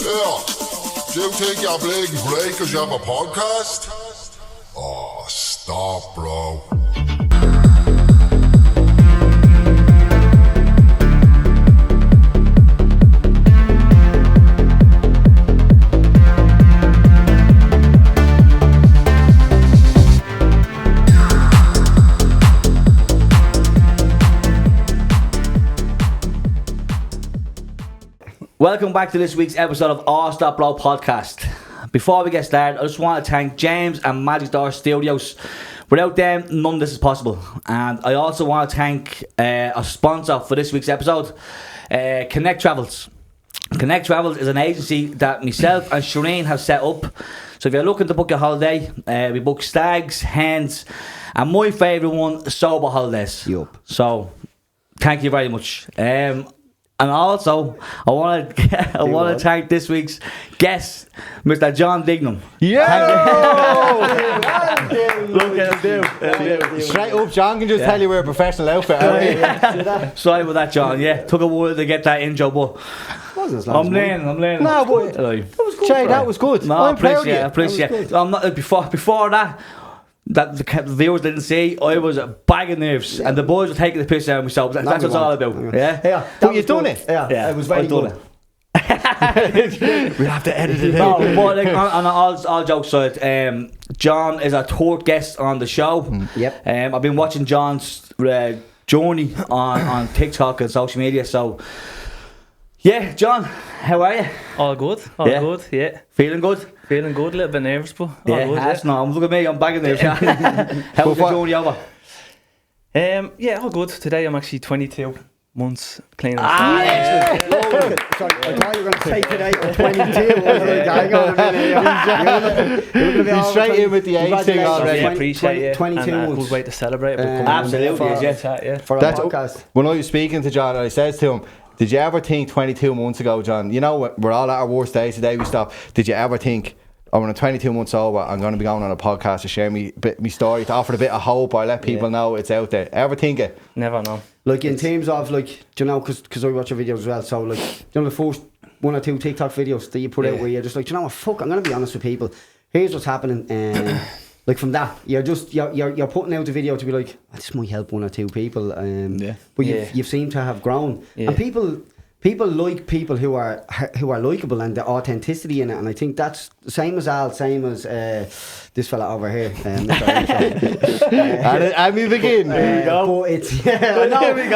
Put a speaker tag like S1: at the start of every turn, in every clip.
S1: Do you think you're bleeding great because you have a podcast? Oh, stop, bro.
S2: Welcome back to this week's episode of awstopbropodcast. Before we get started, I just want to thank James and Magic Door Studios. Without them, none of this is possible. And I also want to thank a sponsor for this week's episode, Connect Travels. Connect Travels is an agency that myself and Shireen have set up. So if you're looking to book a holiday, we book stags, hens, and my favourite one, sober holidays.
S3: Yup.
S2: So thank you very much. And also, I want to thank this week's guest, Mr. John Dignam. Look at him.
S4: Straight up, John can just tell you we're a professional outfit, aren't we?
S2: Sorry about that, John. Yeah, took a while to get that intro, but I'm learning.
S4: No, but that was good. Jay, that was good.
S2: No,
S4: I'm proud of you.
S2: I appreciate it. I'm not before that the viewers didn't see, I was bagging nerves, and the boys were taking the piss out of me, so that's what it's all about. Yeah,
S4: but you've done it.
S3: Yeah, it was very good.
S4: We'll have to edit it
S2: No,
S4: out.
S2: but like, on all jokes aside, John is our third guest on the show.
S3: Yep.
S2: I've been watching John's journey on TikTok and social media, so yeah, John, how are you?
S5: All good, yeah.
S2: Feeling good?
S5: Feeling good, a little bit nervous, but all good.
S2: That's no, look at me, I'm bagging nerves. How was the journey over?
S5: Yeah, all good. Today I'm actually 22 months clean.
S3: Excellent. Sorry, I thought you were going to say today I'm 22. Hang on a minute.
S4: He's straight in with the age thing already.
S5: Yeah, appreciate it.
S3: 22
S5: and a
S3: months.
S5: good way to celebrate.
S2: Absolutely, yeah.
S3: For a
S4: That's
S3: podcast.
S4: when I was speaking to John, I said to him, did you ever think 22 months ago, John, you know, we're all at our worst days today, we stop, did you ever think, oh, when I'm 22 months old, I'm going to be going on a podcast to share me story, to offer a bit of hope, or let people know it's out there? Ever think it?
S5: Never know.
S3: Like in terms of, like, do you know, because I watch your videos as well, so like, you know, the first one or two TikTok videos that you put out where you're just like, do you know what, fuck, I'm going to be honest with people, here's what's happening, like from that, you're putting out the video to be like, oh, this might help one or two people, but you've seemed to have grown, and people like people who are likeable, and the authenticity in it, and I think that's the same as Al, same as this fella over here.
S4: And we begin.
S3: But it's I know.
S2: Here we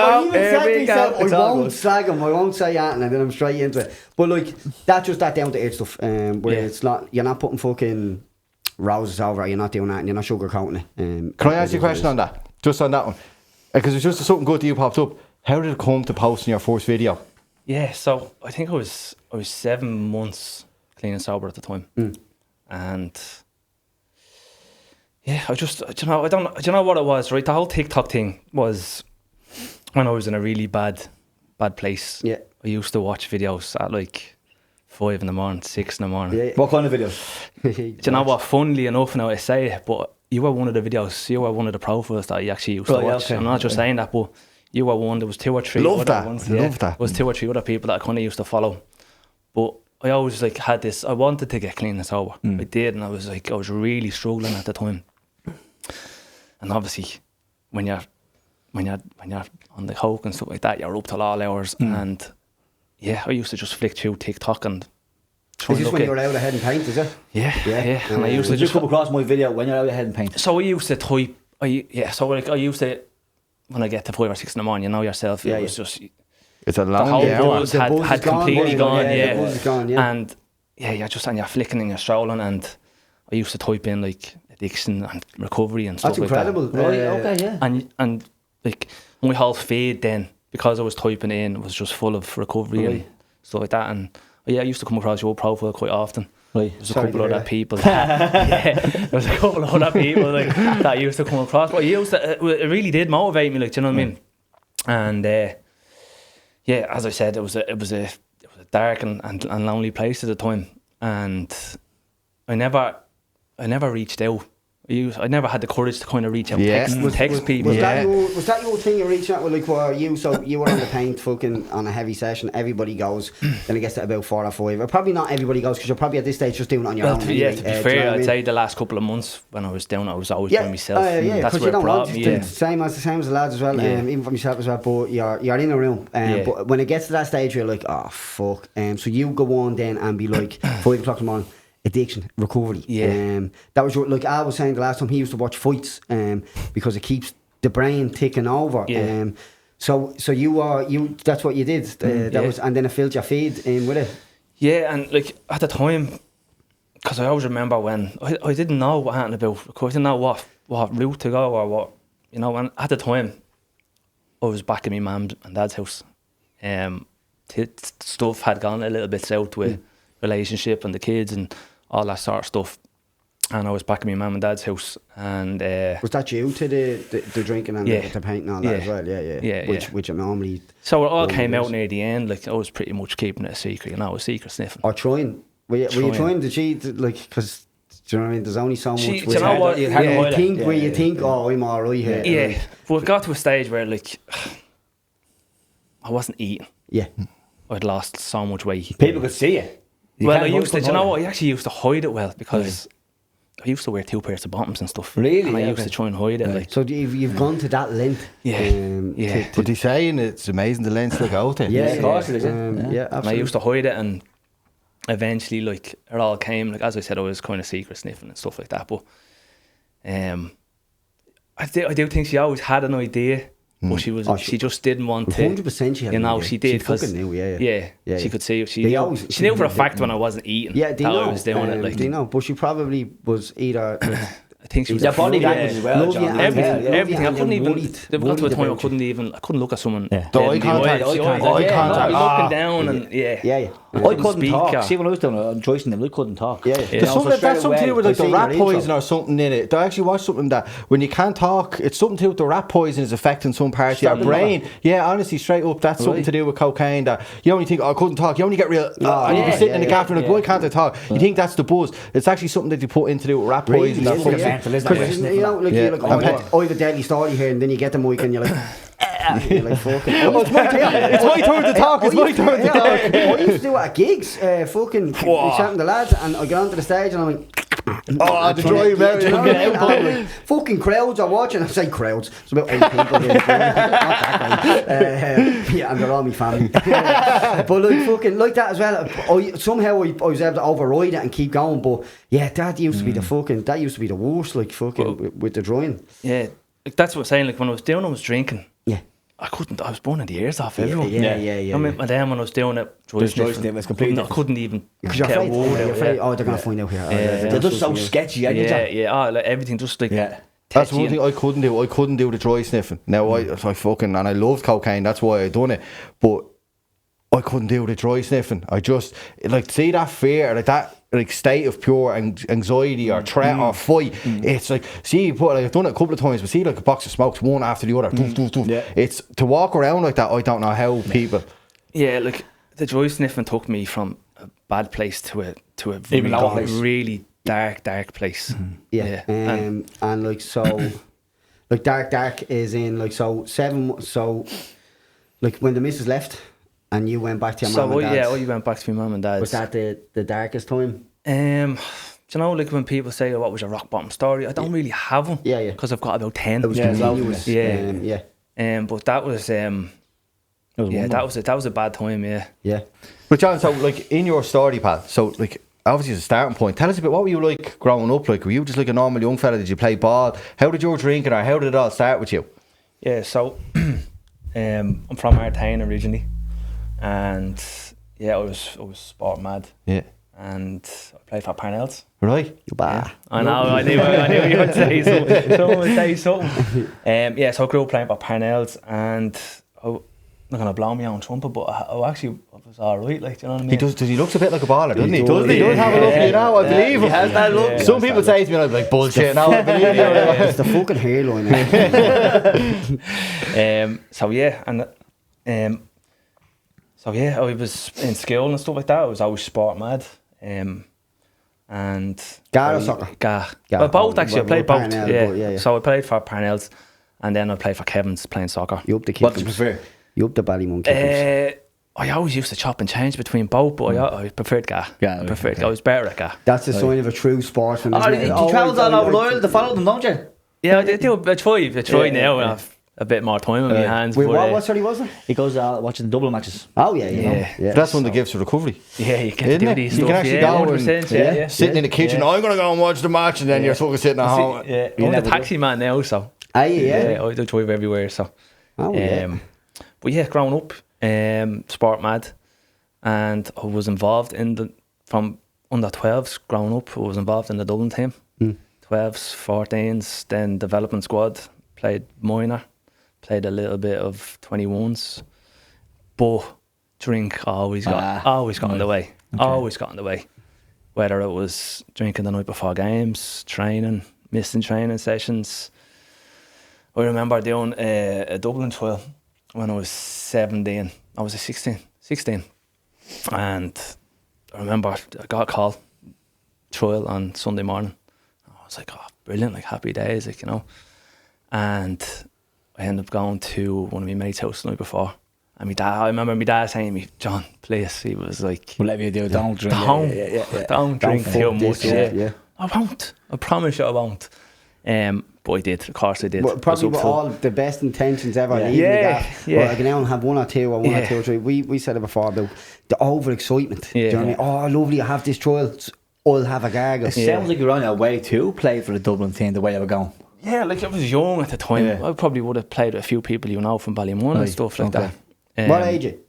S2: go.
S3: I won't slag him. I won't say that, and then I'm straight into it. But like that's just that down to earth stuff, where it's not, you're not putting fucking roses over it, you're not doing that, and you're not sugarcoating it.
S4: Can I ask you a question on that? Just on that one, because it's just something good that you popped up. How did it come to posting your first video?
S5: Yeah, so I think I was 7 months clean and sober at the time, and yeah, I just, do you know what it was, right? The whole TikTok thing was when I was in a really bad place.
S3: Yeah,
S5: I used to watch videos at like 5 in the morning, 6 in the morning.
S3: Yeah.
S2: What kind of videos?
S5: Do you know what? Funnily enough, now I say it, but you were one of the videos, you were one of the profiles that I actually used to watch.
S2: Okay.
S5: I'm not just saying that, but you were one. There was 2 or 3.
S4: Love that.
S5: Ones,
S4: Love that.
S5: There was 2 or 3 other people that I kind of used to follow. But I always like had this. I wanted to get clean and sober. I did, and I was really struggling at the time. And obviously, when you're on the coke and stuff like that, you're up till all hours. And yeah, I used to just flick through TikTok and try
S3: is
S5: and
S3: this
S5: look
S3: when
S5: at.
S3: you were out ahead in paint, is it?
S5: Yeah. And I used to
S2: Did you come across my video when you're out ahead in paint?
S5: So I used to type. I used to, when I get to 5 or 6 in the morning, you know yourself, it was just,
S4: It's a
S5: the
S4: long
S5: whole
S4: game.
S5: buzz had completely gone,
S3: the buzz is gone, yeah.
S5: And yeah, you're just, and you're flicking and you're strolling, and I used to type in like addiction and recovery and stuff
S3: That's
S5: like
S3: incredible.
S5: that.
S2: Right, okay, yeah.
S5: And like my whole feed then, because I was typing in, was just full of recovery and stuff like that. And yeah, I used to come across your profile quite often.
S2: Right.
S5: There's a couple of other people there was a couple of other people like that used to come across, but it really did motivate me, like, do you know what I mean? And yeah, as I said, it was a dark and lonely place at the time, and I never reached out. I never had the courage to kind of reach out,
S4: Yeah.
S5: text people.
S3: Was that your thing? You reaching out with like where you? So you were on the paint, fucking on a heavy session. Everybody goes. Then it gets to about 4 or 5. Or probably not everybody goes because you're probably at this stage just doing it on your
S5: Well,
S3: own.
S5: to
S3: anyway.
S5: be
S3: Do you know
S5: fair,
S3: what I
S5: I'd
S3: mean?
S5: say the last couple of months when I was down, I was always by myself.
S3: Yeah,
S5: That's
S3: because
S5: where
S3: you don't
S5: it brought
S3: want
S5: me.
S3: the same as the lads as well. Even for myself as well. But you're in a room. But when it gets to that stage, you're like, oh fuck. So you go on then and be like 5 o'clock in the morning. Addiction, recovery. That was like I was saying the last time he used to watch fights because it keeps the brain ticking over. So you that's what you did. That was, and then it filled your feed in with it.
S5: Yeah, and like at the time, because I always remember when I didn't know what happened about. I didn't know what route to go or what, you know. And at the time, I was back in my mum and dad's house. Stuff had gone a little bit south with relationship and the kids and all that sort of stuff. And I was back in my mum and dad's house. And
S3: was that due to the drinking and the paint and all that as well? Which it normally.
S5: So it all came out near the end. Like I was pretty much keeping it a secret, you know, I was secret sniffing.
S3: Or trying. Were you trying? Did she like? Because do you know what I mean? There's only so much.
S5: Do you know what?
S3: You think, oh, I'm alright here.
S5: Yeah, but it got to a stage where like I wasn't eating.
S3: Yeah,
S5: I'd lost so much weight.
S2: People could see it.
S5: Well, I used to. Do you know what? I actually used to hide it well because I used to wear 2 pairs of bottoms and stuff.
S2: Really?
S5: And I used to try and hide it. Like.
S3: So you've gone to that length.
S4: But he's saying it's amazing the lengths they go to.
S3: Yeah,
S2: of course it is.
S3: Absolutely.
S5: And I used to hide it, and eventually, like it all came. Like as I said, I was kind of secret sniffing and stuff like that. But I do think she always had an idea. But she just didn't want to.
S3: 100% she had.
S5: You know,
S3: an idea.
S5: she did.
S3: She fucking knew, yeah.
S5: She could see. She
S3: knew
S5: knew for a fact when I wasn't eating.
S3: Yeah, they know.
S5: I was doing it. Like,
S3: they know, but she probably was either.
S5: I think she was.
S2: Their body language as well, John.
S5: Everything. I couldn't even. There got to a time I couldn't look at someone.
S4: The eye contact.
S5: Eye contact. Looking down and
S2: I couldn't talk. See, when I was doing it on Joyce and I couldn't talk.
S4: There's something that's something to do with like the rat poison or something in it. I actually watched something that when you can't talk, it's something to do with the rat poison is affecting some parts of your brain. Yeah, honestly, straight up, that's something to do with cocaine. That you only think, I couldn't talk. You only get real. And you be sitting in the gaff and like, why can't I talk? You think that's the buzz. It's actually something that they put into do with rat poison.
S3: Because you know, like you're like, I have a deadly story here, and then you get the mic and you're like. You're like, fucking.
S4: It's my turn to talk. It's my turn to talk.
S3: I used to do it at gigs. Fucking chatting to the lads, and I get onto the stage and I'm like.
S4: The drive out.
S3: Fucking crowds are watching. I say crowds. It's about 8 people here. Not that great. And they're all my family. But like fucking like that as well. Somehow I was able to override it and keep going. But yeah, that used to be that used to be the worst. Like fucking with the drawing.
S5: Yeah, like that's what I'm saying. Like when I was doing, I was drinking.
S3: Yeah.
S5: I was burning the ears off everyone.
S3: Yeah.
S5: I mean, my dad when I was doing it,
S2: was completely.
S5: I couldn't even.
S3: Because you're afraid. Oh, they're gonna find out here.
S2: They're just so sketchy.
S5: Yeah. Like everything just like.
S2: Yeah.
S4: That's one thing I couldn't do. I couldn't do the dry sniffing. Now I fucking and I loved cocaine. That's why I done it. But I couldn't do the dry sniffing. I just like see that fear, like that. Like state of pure anxiety or threat or fight. It's like see, I've done it a couple of times, but see like a box of smokes one after the other. It's to walk around like that. I don't know how people.
S5: Yeah, like the dry sniffing took me from a bad place to a really dark place.
S3: Yeah. And like so, like dark is in like so 7. So like when the missus left. And you went back to your mum and dad.
S5: Yeah, you went back to my mum and dad.
S3: Was that the darkest time?
S5: Do you know, like when people say, "What was your rock bottom story?" I don't really have one.
S3: Yeah.
S5: Because I've got about 10.
S3: It was continuous.
S5: But that was that was a bad time.
S3: Yeah.
S4: But John, so like in your story, pal. So like obviously as a starting point, tell us a bit. What were you like growing up? Like were you just like a normal young fella? Did you play ball? How did your drinking or how did it all start with you?
S5: Yeah. So I'm from Artane originally. And I was sport mad.
S4: Yeah.
S5: And I played for Parnells.
S4: Right.
S3: You bad.
S5: Yeah. I know. I knew you would say something. Someone would say something. So I grew up playing for Parnells, and I'm not gonna blow me on trumpet, but I was alright. Like, do you know what I mean?
S4: He looks a bit like a baller, doesn't he?
S3: Does
S4: He does have a look. You know, I believe him.
S2: He has that look.
S4: Some people say to me, I'm like bullshit. Now I believe you.
S3: It's the fucking hairline.
S5: So I was in school and stuff like that. I was always sport mad. and
S3: Gar or soccer?
S5: Gar.
S3: Gar.
S5: Well, both actually. I played both.
S3: Parnell,
S5: Yeah.
S3: but yeah.
S5: So I played for Parnell's, and then I played for Kevin's playing soccer.
S3: You up the
S2: What do you
S3: Kiffins?
S2: prefer?
S3: You up the Ballymun Kiffins?
S5: I always used to chop and change between both, but I preferred Gar.
S2: Gar,
S5: I preferred.
S2: okay.
S5: I was better at Gar.
S3: That's the sign of a true sportsman.
S2: Oh,
S3: isn't
S2: you
S3: it?
S2: travelled all over the world to follow them, don't you?
S5: Yeah, I do. I try
S3: Yeah,
S5: now.
S3: yeah.
S5: I have a bit more time on my hands.
S3: Wait,
S5: but,
S3: what sorry was it?
S2: He goes watching Dublin matches.
S3: Oh yeah, you know.
S5: Yeah.
S3: Yeah.
S4: That's one of the gifts of recovery.
S5: Yeah, you get
S4: Isn't
S5: to do
S4: it?
S5: these
S4: You
S5: stuff.
S4: can actually
S5: yeah,
S4: go and
S5: 100%, yeah.
S4: sitting in the kitchen. I'm going to go and watch the match, and then you're fucking sitting at home.
S5: Yeah,
S2: You
S5: I'm the
S2: never
S5: taxi man now, so
S3: Ah, yeah.
S5: I do drive everywhere. So,
S3: Oh yeah.
S5: but yeah, growing up, sport mad, and I was involved from under 12s. Growing up, I was involved in the Dublin team, 12s, 14s, then development squad. Played minor, played a little bit of 21s, but drink always got in the way.
S2: Okay.
S5: Always got in the way. Whether it was drinking the night before games, training, missing training sessions. I remember doing a Dublin trial when I was 17. I was 16. And I remember I got a call, trial on Sunday morning. I was like, oh, brilliant, like happy days, like, you know. And I ended up going to one of my mates' house the night before. And I remember my dad saying to me, John, please, he was like,
S2: Whatever you do, don't drink.
S5: don't drink too much.
S3: Yeah.
S5: I won't. I promise you I won't. But I did. Of course I did.
S3: But probably
S5: I was
S3: with
S5: up for
S3: all the best intentions ever.
S2: Yeah.
S3: leading to
S5: Yeah,
S3: that.
S5: yeah.
S3: But I can now have one or two or
S5: Yeah.
S3: or three. We said it before about the overexcitement.
S5: Yeah.
S3: Do you know what I mean? Oh, lovely! I have this trial. I'll have a gag.
S2: It sounds like you're on your way to play for the Dublin team the way you were going.
S5: Yeah, like I was young at the time.
S2: Yeah.
S5: I probably would have played with a few people you know from Ballymun
S2: Aye,
S5: and stuff like
S2: okay.
S5: that.
S3: What age? Are you?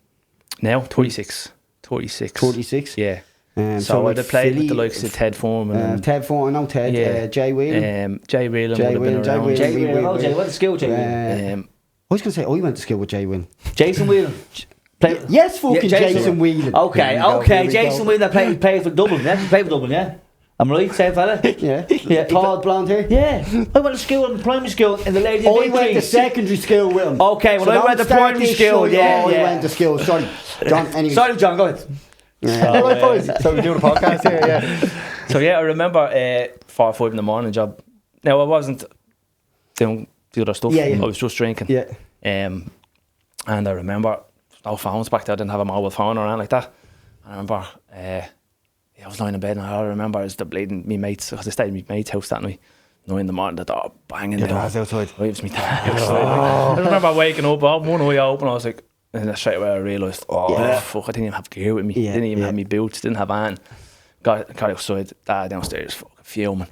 S5: Now 36.
S3: 36.
S5: Yeah.
S3: So
S5: I'd
S3: like
S5: have played with
S3: Philly,
S5: the likes of Ted Foreman. and,
S3: Ted Foreman, I know Ted.
S5: Yeah.
S3: Jay Whelan.
S5: Jay Whelan would have been
S3: Jay
S5: around.
S3: Whelan.
S2: Jay
S3: we-
S2: Whelan,
S3: we-
S2: Jay, what skill, Jay Whelan?
S5: Um,
S3: I was going to say, I went to school with Jay Whelan.
S2: Jason Whelan. Play,
S3: Yes, fucking
S2: Yeah,
S3: Jason Whelan.
S2: Okay,
S3: There we go,
S2: okay,
S3: there we
S2: Jason
S3: go.
S2: Whelan that played for Dublin, yeah? Played for Dublin, yeah? I'm right, same fella?
S3: Yeah.
S2: Yeah,
S3: Tall, blonde hair.
S2: Yeah, I went to school in primary school in the lady
S3: I went to secondary school with him.
S2: Okay, well, I
S3: don't
S2: went to
S3: start
S2: primary
S3: this
S2: school,
S3: shit.
S2: yeah,
S3: Oh,
S2: yeah.
S3: I went to school. Sorry, John. Anyway.
S2: Sorry, John, go ahead.
S4: All right, boys. So we're doing a podcast here, yeah.
S5: so yeah, I remember 4 or 5 in the morning job. Now I wasn't doing the other stuff.
S3: Yeah, yeah.
S5: I was just drinking.
S3: Yeah.
S5: And I remember no phones back there. I didn't have a mobile phone or anything like that. I remember I was lying in bed and all I remember is the bleeding me mates, because I stayed in my mate's house that night. 9 in the morning, the door banging
S4: Your
S5: down.
S4: dad's outside.
S5: It was me dad outside. I remember waking up, one eye open, I was like, and then straight away I realised, fuck, I didn't even have gear with me.
S3: Yeah,
S5: Didn't even
S3: yeah.
S5: have my boots, didn't have anything. Got outside, dad downstairs, fucking fuming.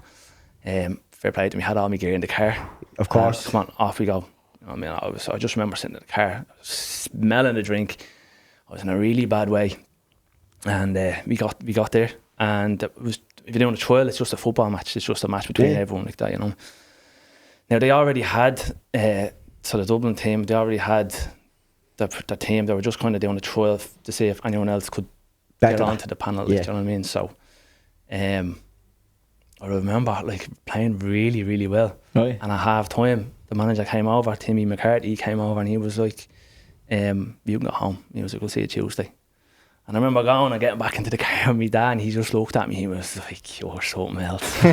S5: Fair play to me, had all my gear in the car.
S3: Of course.
S5: Come on, off we go. I mean, I just remember sitting in the car, smelling the drink. I was in a really bad way. And we got there, and it was, if you're doing a trial, it's just a football match. It's just a match between everyone like that, you know. Now they already had so the Dublin team. They already had the team. They were just kind of doing a trial to see if anyone else could get onto the panel. Like,
S3: Yeah.
S5: do you know what I mean? So, I remember like playing really, really well.
S2: Right.
S5: And at half time, the manager came over. Timmy McCarthy came over, and he was like, "You can go home." He was like, "We'll see you Tuesday." And I remember going and getting back into the car with my dad, and he just looked at me. He was like, "You're something else." I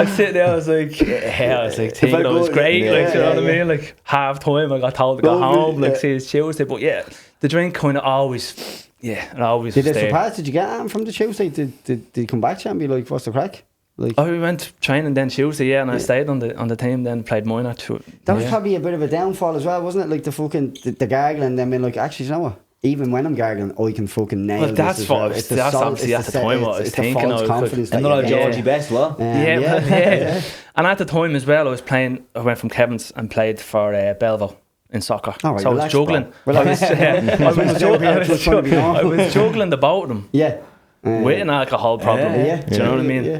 S5: was sitting there. I was like, "Yeah." I was like, thinking it was great. Like, you know what I mean? Like half time, I got told to go home. Like, see it's Tuesday, but yeah, the drink kind of always, it always.
S3: Did
S5: was
S3: it
S5: there.
S3: surprise? Did you get on from the Tuesday? Did you come back to and be like, what's the crack? Like,
S5: Oh, we went training then Tuesday, and I stayed on the team. Then played minor.
S3: that was probably a bit of a downfall as well, wasn't it? Like the fucking the gargling, then being like, actually, you know what? Even when I'm gargling, I can fucking nail
S5: Well,
S3: this
S5: that's
S3: as
S5: what
S3: well.
S5: I was-
S3: It's the
S5: that's
S3: salt-
S5: obviously
S3: it's
S5: at
S3: the
S5: the time what I was
S3: it's the
S5: thinking.
S3: false
S5: I was
S3: confidence
S5: like-
S3: that
S2: Another
S3: you get.
S2: Georgie Best, well.
S5: Yeah,
S3: yeah.
S5: yeah. And at the time as well, I was playing. I went from Kevin's and played for Belleville in soccer.
S3: All right,
S5: so I was
S3: relax,
S5: juggling.
S3: bro.
S5: I was, I was juggling the both of them
S3: Yeah.
S5: with an alcohol problem.
S3: Yeah.
S5: Do you know what I mean?
S3: Yeah.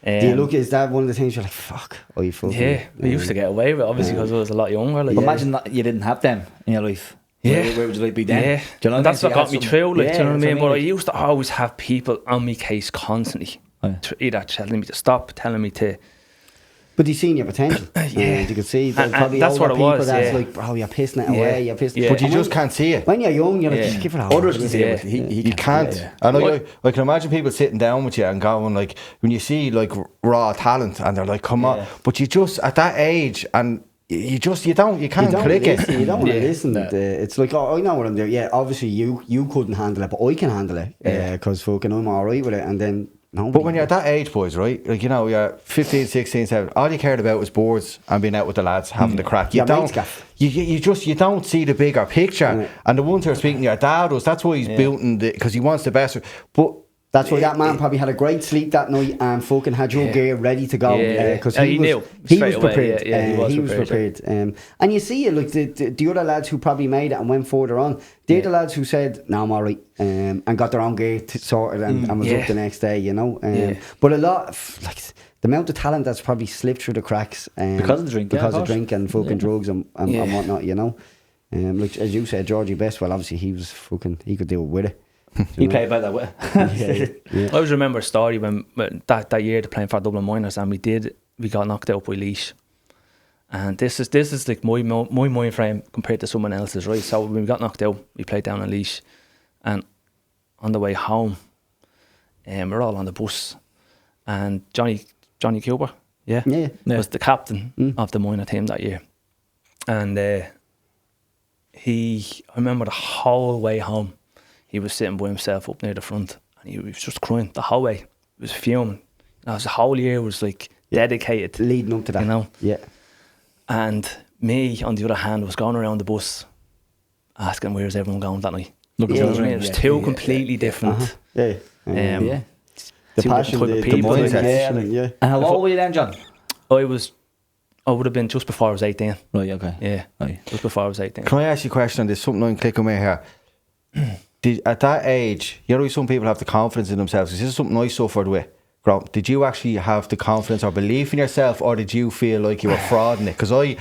S5: Um,
S3: Do you look? Is that one of the things you're like, fuck? Oh, you fucking.
S5: Yeah, we used to get away with it, obviously, because I was a lot younger. Like,
S2: Imagine that you didn't have them in your life.
S5: Yeah.
S2: Where would you like be then?
S5: Yeah,
S2: Do you know
S5: and that's
S2: I
S5: what
S2: mean?
S5: got me
S2: So you had
S5: through.
S2: some-
S5: Like, do you know what I mean? But I
S2: like-
S5: used to always have people on my case constantly,
S2: Oh, yeah.
S5: either telling me to stop, telling me to
S3: But he's seen your potential. You could see that
S5: And
S3: probably
S5: that's
S3: older
S5: what it
S3: people
S5: was,
S3: that's
S5: yeah.
S3: like, bro, you're pissing it away, you're pissing.
S5: Yeah.
S4: But you
S3: And
S4: just
S3: when-
S4: can't see it.
S3: When you're young, you're like,
S5: Yeah.
S3: just give it a
S2: Others can see
S5: Yeah.
S2: it, but he
S4: You can't.
S2: Yeah.
S4: And I can imagine people sitting down with you and going like, when you see like raw talent, and they're like, come on.
S2: Yeah.
S4: But you just at that age, and you can't
S3: You don't
S4: click
S3: listen,
S4: it.
S3: You don't want to
S2: Yeah.
S3: listen. It's like, oh, I know what I'm doing. Yeah, obviously you couldn't handle it, but I can handle it because fucking I'm all right with it. And then no.
S4: But when you're at that age, boys, right? Like, you know, you're 15, 16, 17, all you cared about was boards and being out with the lads, having the crack. You
S3: Your mates
S4: don't,
S3: gaff.
S4: you don't see the bigger picture.
S3: Yeah.
S4: And the ones who are speaking to your dad was, that's why he's building because he wants the best. But
S3: that's why that man probably had a great sleep that night and fucking had your gear ready to go.
S5: Yeah.
S3: Because
S5: He knew
S3: he
S5: straight
S3: was
S5: away,
S3: prepared.
S5: yeah, he was
S3: prepared. And you see it, like the other lads who probably made it and went further on, they're the lads who said, no, I'm all right, and got their own gear sorted and was up the next day, you know. But a lot of, like, the amount of talent that's probably slipped through the cracks
S2: Because of the drink,
S3: because
S2: of
S3: of
S2: course.
S3: drink and fucking drugs and whatnot, you know. Like as you said, Georgie Bestwell, obviously he could deal with it.
S2: He played by that way.
S3: Yeah.
S5: I always remember a story when that year they're playing for Dublin Miners, and we got knocked out by Laois. And this is like my mind frame compared to someone else's, right? So when we got knocked out, we played down in Laois, and on the way home, we're all on the bus, and Johnny Cooper, was the captain of the minor team that year, and I remember the whole way home, he was sitting by himself up near the front, and he was just crying the whole way. He was fuming. The whole year was like dedicated,
S3: leading up to that,
S5: you know.
S3: Yeah.
S5: And me, on the other hand, was going around the bus asking where's everyone going that night.
S2: Looking
S5: You know
S2: for
S5: what I mean?
S2: the
S5: It was
S2: drink,
S5: two completely different.
S3: Yeah.
S2: yeah.
S3: The
S5: two
S3: passion,
S5: different
S3: the
S5: type of people.
S3: mindset, yeah.
S2: And how old were you then, John?
S5: I would have been just before I was 18.
S2: Right, okay.
S5: Yeah,
S2: Right.
S5: just before I was 18.
S4: can I ask you a question on this? Something I'm clicking with here. At that age, you know, some people have the confidence in themselves. This is something I suffered with. Did you actually have the confidence or belief in yourself, or did you feel like you were frauding it? Because I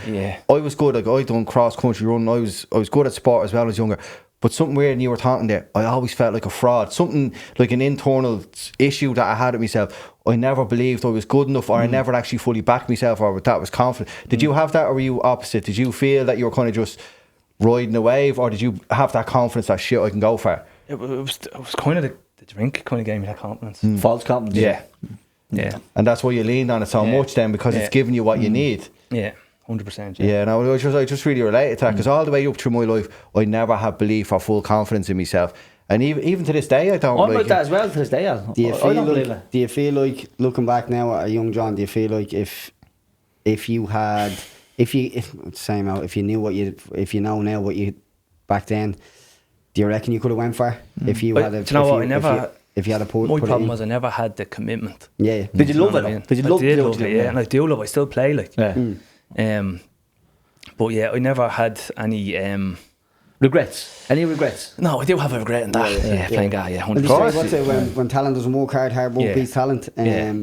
S4: was good. Like, I done cross country running. I was good at sport as well as younger. But something weird, and you were talking there, I always felt like a fraud. Something like an internal issue that I had with myself. I never believed I was good enough, or I never actually fully backed myself, or that was confident. Did you have that, or were you opposite? Did you feel that you were kind of just riding a wave, or did you have that confidence that shit I can go for it?
S5: It was kind of the drink kind of gave me that confidence.
S2: False confidence.
S5: Yeah.
S4: And that's why you leaned on it so much then, because it's giving you what you need.
S5: Yeah. 100%.
S4: Yeah, no, I just really related to that, because all the way up through my life, I never had belief or full confidence in myself. And even to this day, I don't.
S2: I'm like that as well to this day. I don't believe it.
S3: Do you feel like, looking back now at a young John, do you feel like if you know now what you back then, do you reckon you could have went far if you had a?
S5: Do you know what?
S3: If you had a put.
S5: My
S3: put it
S5: problem
S3: in?
S5: was I never had the commitment.
S3: Yeah.
S2: Did you love
S5: know
S2: it?
S5: what I mean?
S2: Did you love
S5: I did
S2: to do
S5: love
S2: what
S5: it,
S2: you do?
S5: yeah, and I do love it. I still play, like.
S2: Yeah.
S5: But yeah, I never had any.
S2: Regrets? Any regrets?
S5: No, I do have a regret in that. Yeah, playing that. Yeah,
S3: Well,
S5: 100%.
S3: what's it, when talent doesn't work hard work beats talent.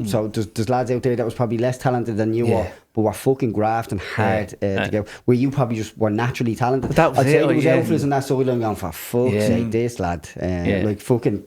S3: So there's lads out there that was probably less talented than you were, but were fucking grafting hard to get. Where you probably just were naturally talented.
S5: That was
S3: I'd say
S5: it,
S3: there was
S5: yeah.
S3: outfielders in that sideline going, for fuck's sake, this lad,
S5: Yeah.
S3: like fucking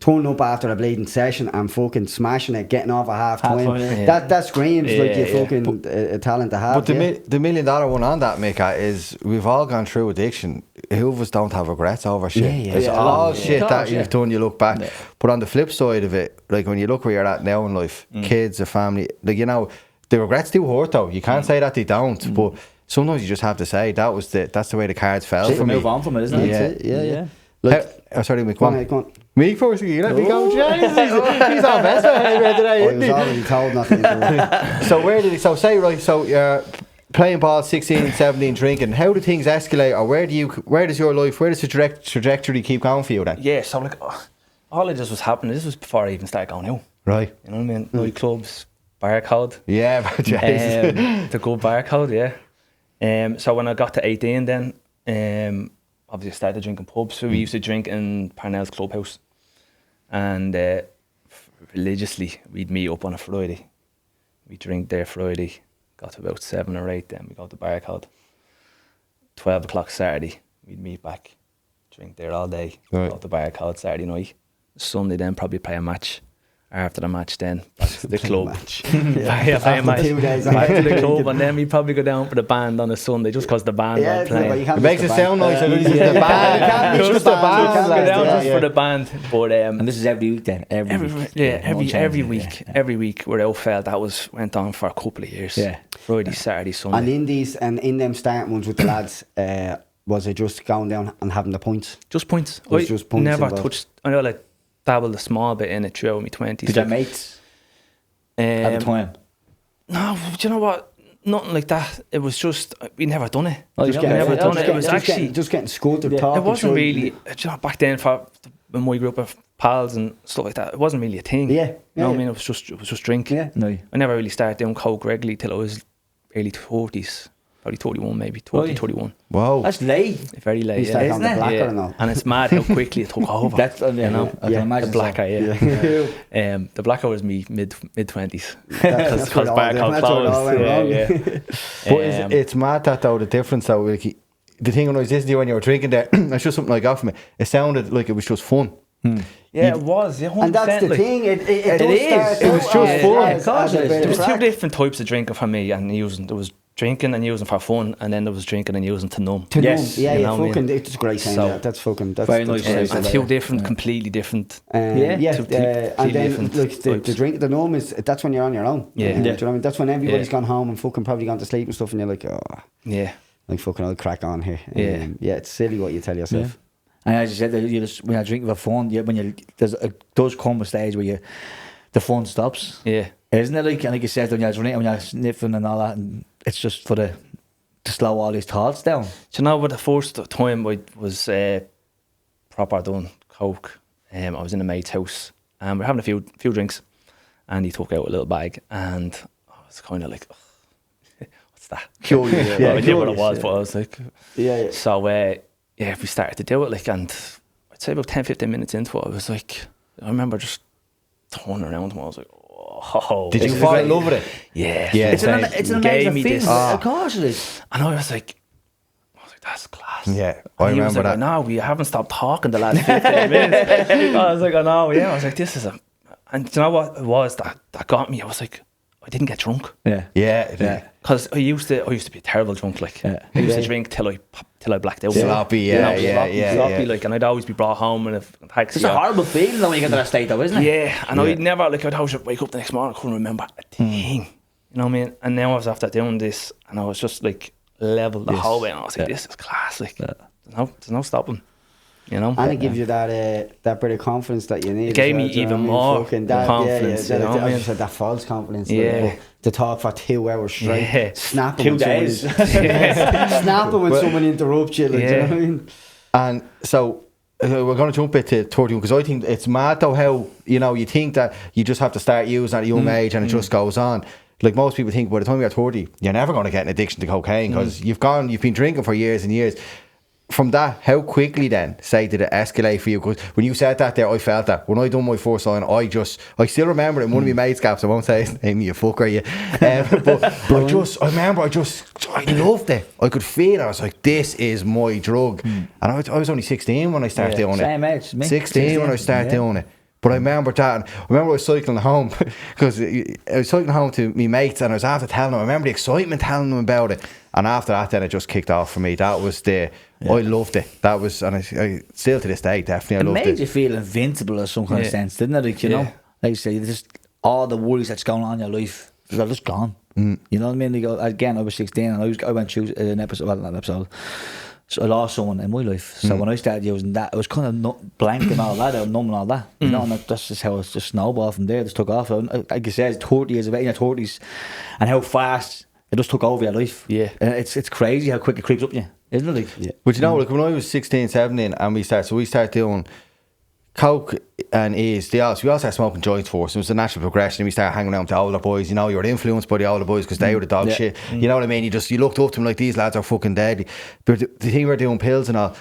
S3: turning up after a bleeding session and fucking smashing it, getting off at half time.
S2: yeah.
S3: That screams like
S5: Yeah,
S3: you
S5: yeah.
S3: fucking a talent to have.
S4: But the $1 million one on that, Mick, is we've all gone through addiction. Who of us don't have regrets over shit? It's all shit that you've done, you look back. But on the flip side of it, like when you look where you're at now in life, kids, a family, like, you know, the regrets do hurt though. You can't say that they don't, but sometimes you just have to say that's the way the cards fell for me.
S2: Move on from it, isn't it?
S3: That's it, yeah.
S4: Like, sorry, Mick,
S3: Go
S4: one.
S3: on, go on.
S4: Me first, you let me go. Jesus, he's our best behaviour today,
S3: I
S4: isn't
S3: was
S4: he?
S3: already told not to interrupt.
S4: So where did he? So say right. So you're playing ball, 16, 17, drinking. How do things escalate, or where does your life, where does the trajectory keep going for you then?
S5: Yeah, so like, all of this was happening. This was before I even started going out.
S4: Right.
S5: You know what I mean? Nightclubs, barcode.
S4: Yeah, but Jesus.
S5: The good barcode, yeah. So when I got to 18 then, obviously I started drinking pubs. So we used to drink in Parnell's Clubhouse. And religiously, we'd meet up on a Friday. We drink there Friday, got to about 7 or 8 then, we go to barcode. 12 o'clock Saturday, we'd meet back, drink there all day,
S4: Right.
S5: go to barcode Saturday night. Sunday then probably play a match after the match then back to the club.
S3: Yeah.
S5: Playing match.
S3: 2 days.
S5: Back to the club, and then we probably go down for the band on a Sunday just because the band
S3: Yeah,
S5: weren't playing.
S3: you can't
S4: It
S3: miss
S4: makes
S3: the
S4: it
S3: band.
S4: sound nice.
S3: Yeah.
S4: It's the band.
S3: Just
S4: Just
S3: the
S4: the
S3: band.
S4: band.
S5: Go down
S4: lads,
S5: just
S4: yeah,
S5: for the band. But
S2: And this is every week then.
S5: every week we're out felt that went on for a couple of years.
S2: Yeah.
S5: Friday, Saturday, Sunday.
S3: And in them starting ones with the lads, was it just going down and having the points?
S5: Just points.
S3: Was
S5: I
S3: just points
S5: never
S3: involved?
S5: touched. I know, like dabbled a small bit in it throughout my 20s.
S2: Did your mates at the time?
S5: No, do you know what? Nothing like that. It was just we never done it.
S2: Oh,
S3: Just
S2: you
S3: getting-
S5: never
S3: yeah,
S5: done
S3: just
S5: it. It was
S3: getting-
S5: actually
S3: just getting scored or
S2: Yeah.
S3: talking.
S5: it wasn't
S3: sure.
S5: really. Do you know, back then for my group of pals and stuff like that, it wasn't really a thing.
S3: Yeah,
S5: You know
S3: yeah,
S5: what I
S3: yeah.
S5: mean? It was just drink.
S3: Yeah.
S2: No.
S5: I never really started doing coke regularly till I was early 40s. Probably 31, maybe 30,
S2: Really?
S5: 31.
S4: Whoa.
S2: That's late.
S5: Very late.
S3: You start
S5: Yeah.
S3: on the
S2: Isn't it?
S3: blacker
S5: Yeah.
S3: and all.
S5: And it's mad how quickly it took over.
S2: That's
S5: you know.
S2: I can imagine
S5: The blacker, yeah. The blacker was me mid 20s.
S3: That's
S5: Because
S3: what
S5: Barcode
S3: all- that's what all
S5: closed.
S3: went wrong.
S4: But it's mad that though, the difference though, like, the thing when I was listening to you when you were drinking there, it's just something I got from it. It sounded like it was just fun.
S5: Yeah, it was. Yeah, 100%.
S3: And that's the
S5: like,
S3: thing. It
S2: It
S3: does
S2: is.
S3: start
S2: It was
S3: out
S2: just
S3: as-
S2: fun.
S3: as-
S2: Of course
S3: as a
S2: it is.
S3: bit
S5: There
S3: of
S5: was two
S3: crack.
S5: different types of drinking for me and using. There was drinking and using for fun, and then there was drinking and using to numb.
S3: To
S2: Yes.
S3: know. Yeah,
S5: You
S3: yeah,
S5: know what I
S3: fucking,
S5: mean?
S3: it's a great thing.
S5: So-
S3: Yeah, that's fucking, that's
S2: Very
S3: that's
S2: nice
S3: great.
S2: place.
S5: And two different, completely different.
S3: Yeah,
S5: Two
S3: and
S5: completely
S3: then
S5: different
S3: look, the
S5: vibes.
S3: drink, the norm is that's when you're on your own.
S5: Yeah.
S3: Do you know
S5: Yeah.
S3: what I mean? That's when everybody's
S5: Yeah.
S3: gone home and fucking probably gone to sleep and stuff, and you're like, oh,
S5: Yeah.
S3: like fucking, I'll crack on here.
S5: Yeah.
S3: Yeah, it's silly what you tell yourself.
S2: And as you said, you just when you're drinking for fun, does come a stage where the fun stops,
S5: Yeah.
S2: isn't it? Like you said, when you're sniffing and all that, and it's just to slow all these thoughts down.
S5: Do you know what the first time I was proper done coke? I was in a mate's house and we were having a few drinks, and he took out a little bag, and I was kind of like, "What's that?"
S2: Curious,
S5: I knew what it
S3: curious,
S5: was,
S3: yeah.
S5: but I was like,
S3: Yeah, yeah.
S5: so yeah, we started to do it, like, and I'd say about 10-15 minutes into it, I was like, I remember just turning around and I was like, oh.
S4: Did you
S5: this is
S4: fall
S5: like-
S4: in love with it?
S5: Yeah.
S4: Yeah.
S2: It's an
S5: He
S2: amazing
S5: gave me
S2: feeling.
S5: this.
S2: Of course it is.
S5: And I was like, that's class.
S4: Yeah,
S5: And
S4: I
S5: he was
S4: remember
S5: like,
S4: that.
S5: no, we haven't stopped talking the last 15 minutes. I was like, I know, yeah. I was like, this is a... And do you know what it was that got me? I was like, I didn't get drunk.
S2: Yeah.
S4: Yeah.
S5: Because I used to be a terrible drunk, like.
S2: Yeah.
S5: I used to
S3: Yeah.
S5: drink till I blacked out.
S4: Sloppy, yeah,
S5: Sloppy, like, and I'd always be brought home in a taxi.
S2: It's a horrible feeling though when you get to that state though, isn't it?
S5: Yeah, and I'd never, like, I'd always wake up the next morning, I couldn't remember a thing. You know what I mean? And now I was after doing this, and I was just like leveled the whole way, and I was like, this is class. Like, there's no stopping. You know?
S3: And it gives you that bit of confidence that you need.
S5: It gave
S3: as well,
S5: me
S3: do you know
S5: even
S3: what I mean?
S5: more
S3: Fucking
S5: confidence,
S3: Yeah,
S5: you know what I
S3: as
S5: mean?
S3: you said, that false confidence.
S5: Yeah.
S3: Like, to talk for 2 hours straight,
S5: Yeah.
S3: snapping
S2: 2
S3: when
S2: days.
S3: snapping when
S4: Well,
S3: someone interrupts you. Like, do you know what I mean?
S4: And so we're going to jump into 31 because I think it's mad though how, you think that you just have to start using at a young age and it just goes on. Like most people think by the time you're 30, you're never going to get an addiction to cocaine because you've been drinking for years and years. From that, how quickly then, say, did it escalate for you? Because when you said that there, I felt that. When I done my first line, I still remember it in one of my mates' gaps. I won't say his name, you fucker, you. But I remember, I loved it. I could feel it. I was like, this is my drug. And I was only 16 when I started doing it.
S2: Same age, me.
S4: 16 when I started doing it. But I remember that, and I remember I was cycling home, because I was cycling home to my mates, and I was after telling them, I remember the excitement telling them about it, and after that then it just kicked off for me. That was I loved it. That was, and I still to this day, definitely I
S2: It
S4: loved
S2: made you
S4: it.
S2: feel invincible in some kind of sense, didn't it? Like, you know, like you say, just all the worries that's going on in your life, they're just gone. You know what I mean? Like, again, I was 16 and I went through an episode, well, not an episode, so I lost someone in my life. So when I started using that, it was kind of blank and all that, numb and all that. You know, and that's just how it just snowballed from there. It just took off. Like you said, 30 years of age, in your 30s, and how fast it just took over your life.
S5: Yeah.
S2: It's crazy how quick it creeps up you, isn't it? Like,
S3: Yeah.
S4: But like when I was 16, 17, and we started doing coke and we all started smoking joints for us. It was a natural progression. And we started hanging around with the older boys. You were influenced by the older boys because they were the dog shit. You know what I mean? You looked up to them like, these lads are fucking deadly. But the thing we were doing pills and all,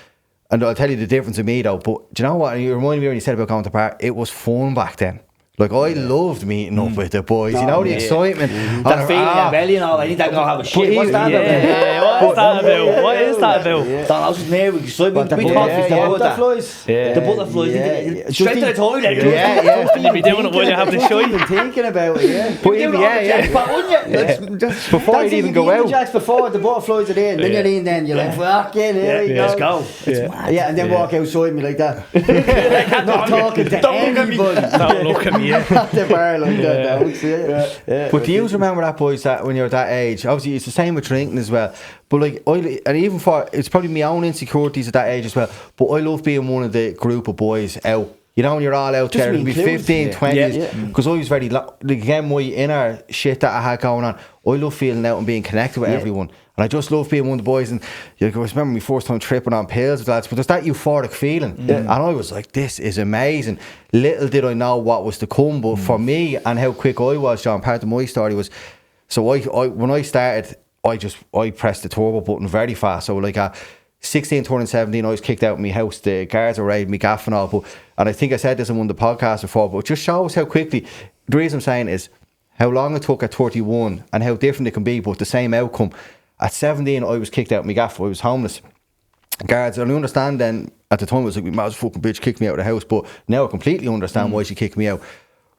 S4: and I'll tell you the difference in me though. But do you know what? You reminded me when you said about going to the park. It was fun back then. Like, I loved meeting up with the boys. The excitement.
S2: that feeling in your belly and all, I need to go have a shit. What's that?
S5: What's that about? What is that about?
S2: Don't know, it's near. So we
S3: What, the
S2: talked
S3: butterflies?
S2: before about that.
S3: Butterflies?
S5: Yeah.
S2: The butterflies.
S3: Yeah.
S2: Straight to the toilet.
S5: And you'll be doing it while you have the
S3: Just
S5: show.
S3: even thinking about it, yeah.
S4: But even, before
S3: That's
S4: you
S3: if
S4: even go
S3: the
S4: out.
S3: Jacks before the butterflies are there, and then you're in, then you're like, fucking here we
S2: Let's
S3: go.
S2: go.
S3: Yeah, and then walk outside me like that. Not talking to anybody.
S5: Don't look at me.
S3: At the bar like that. Don't see it.
S4: But do you remember that, boys, that when you're that age, obviously it's the same with drinking as well, but like, and even for, it's probably my own insecurities at that age as well, but I love being one of the group of boys out. You know, when you're all out
S3: Just
S4: there, it'll be
S3: included.
S4: 15, 20
S3: Yeah.
S4: because I was very, again, my inner shit that I had going on, I love feeling out and being connected with everyone. And I just love being one of the boys. And I remember my first time tripping on pills with lads, but there's that euphoric feeling. And I was like, this is amazing. Little did I know what was to come, but for me and how quick I was, John, part of my story was, so I when I started, I pressed the turbo button very fast. So like 16 turning 17, I was kicked out of my house. The guards were raiding me gaff and all. And I think I said this on one of the podcasts before, but it just shows how quickly, the reason I'm saying is how long it took at 31 and how different it can be, but the same outcome. At 17, I was kicked out of my gaff. I was homeless. Guards, and I understand then, at the time, it was like, my mother's fucking bitch kicked me out of the house, but now I completely understand why she kicked me out.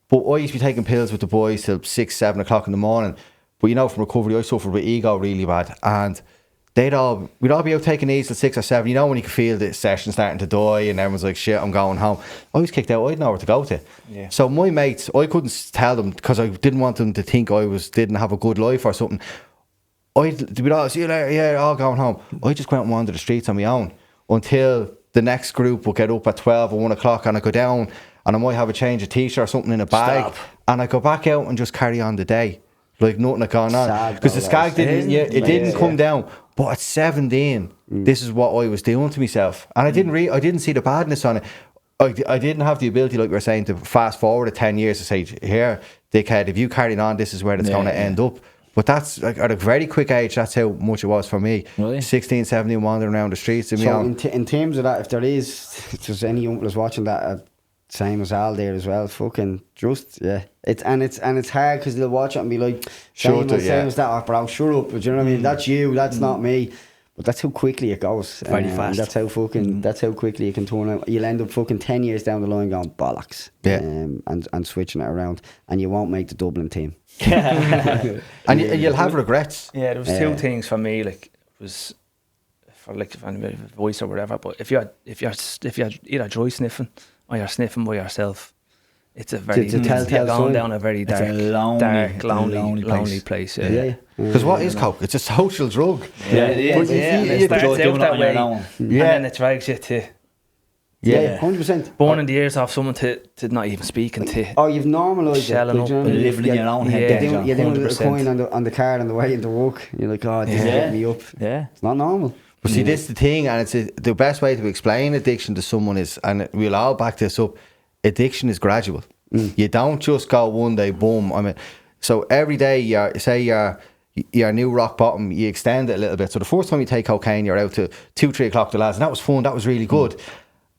S4: But I used to be taking pills with the boys till 6, 7 o'clock in the morning. But you know, from recovery, I suffered with ego really bad. And we'd all be out taking these till 6 or 7. You know, when you can feel the session starting to die and everyone's like, shit, I'm going home. I was kicked out. I didn't know where to go to.
S5: Yeah.
S4: So my mates, I couldn't tell them because I didn't want them to think I didn't have a good life or something. I'd be like, see you later, yeah, all going home. I just go out and wander the streets on my own until the next group will get up at 12 or 1 o'clock, and I go down and I might have a change of t-shirt or something in a bag. And I go back out and just carry on the day like nothing had gone on, because the skag didn't come down. But at 17, this is what I was doing to myself, and I didn't see the badness on it. I didn't have the ability, like we were saying, to fast forward 10 years to say, here, dickhead, if you carried on, this is where it's going to end up. But that's like, at a very quick age, that's how much it was for me.
S2: Really?
S4: 16, 17, wandering around the streets.
S3: So in terms of that, if there's any uncles watching that, same as Al there as well, fucking just, it's hard because they'll watch it and be like, same as that, or bro, shut up. But you know what I mean? That's you, that's not me. But that's how quickly it goes.
S2: Very fast.
S3: That's how quickly it can turn out. You'll end up fucking 10 years down the line going bollocks.
S4: Yeah.
S3: And switching it around, and you won't make the Dublin team.
S4: And you'll have regrets.
S5: Yeah, there was two things for me. Like, it was for like if anybody had a voice or whatever. But if you're either dry sniffing or you're sniffing by yourself, it's a very
S3: It's a telltale
S5: you're going
S3: sign.
S5: down a very dark, lonely place. Yeah.
S4: Because what is coke? It's a social drug.
S5: Yeah, it is.
S4: But you
S5: Yeah,
S4: see,
S5: and
S4: you
S5: it starts
S2: don't do
S5: out
S2: it
S5: that
S2: on your
S5: way,
S2: own.
S5: and then it drags you to
S3: Yeah, 100%.
S5: burning the ears off someone to not even speaking to.
S3: Oh, you've normalised it.
S5: Shelling
S3: like,
S5: up
S3: you know what I
S5: and
S3: mean?
S2: living in your own head.
S5: Yeah.
S2: there, John,
S3: You're doing a little
S5: 100%.
S3: coin on the card on the way into work. You're like, oh, this is
S2: Yeah.
S3: getting me up.
S2: Yeah.
S3: It's not normal.
S4: But see, this is the thing, and it's the best way to explain addiction to someone is, and we'll all back this up, addiction is gradual. You don't just go one day, boom. I mean, so every day, you're new rock bottom, you extend it a little bit. So the first time you take cocaine, you're out to 2, 3 o'clock the lads, and that was fun, that was really good.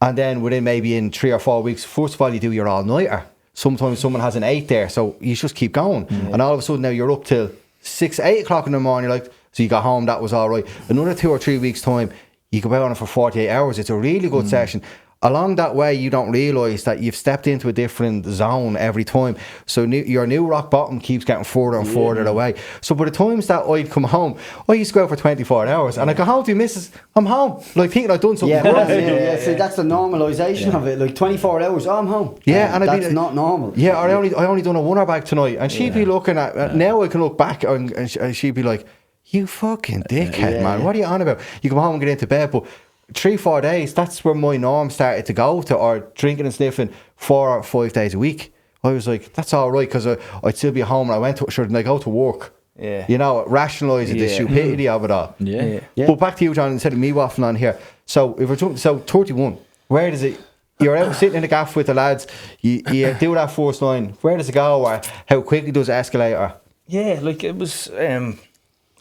S4: And then in 3 or 4 weeks, first of all, you do your all-nighter. Sometimes someone has an 8 there, so you just keep going. And all of a sudden now you're up till 6, 8 o'clock in the morning, you're like, so you got home, that was all right. Another 2 or 3 weeks time, you go out on it for 48 hours. It's a really good session. Along that way, you don't realise that you've stepped into a different zone every time. So your new rock bottom keeps getting further and further away. So by the times that I'd come home, I used to go out for 24 hours and I go home to missus, I'm home. Like thinking I'd done something good.
S3: See, that's the normalisation of it. Like 24 hours, I'm home.
S4: Yeah, and
S3: that's not normal.
S4: Yeah, or I only done a one-hour bag tonight, and she'd be looking at. Now I can look back and she'd be like, "You fucking dickhead, man! What are you on about?" You come home and get into bed, but 3-4 days. That's where my norm started to go to, or drinking and sniffing 4 or 5 days a week. I was like, that's all right, because I'd still be home and I went to and I go to work.
S5: Yeah,
S4: you know, rationalising the stupidity of it all.
S2: Yeah.
S4: But back to you, John, instead of me waffling on here. So if we're talking, 31, where does it? You're out sitting in the gaff with the lads. You do that first line. Where does it go, or how quickly does it escalate? Or?
S5: Yeah, like it was. It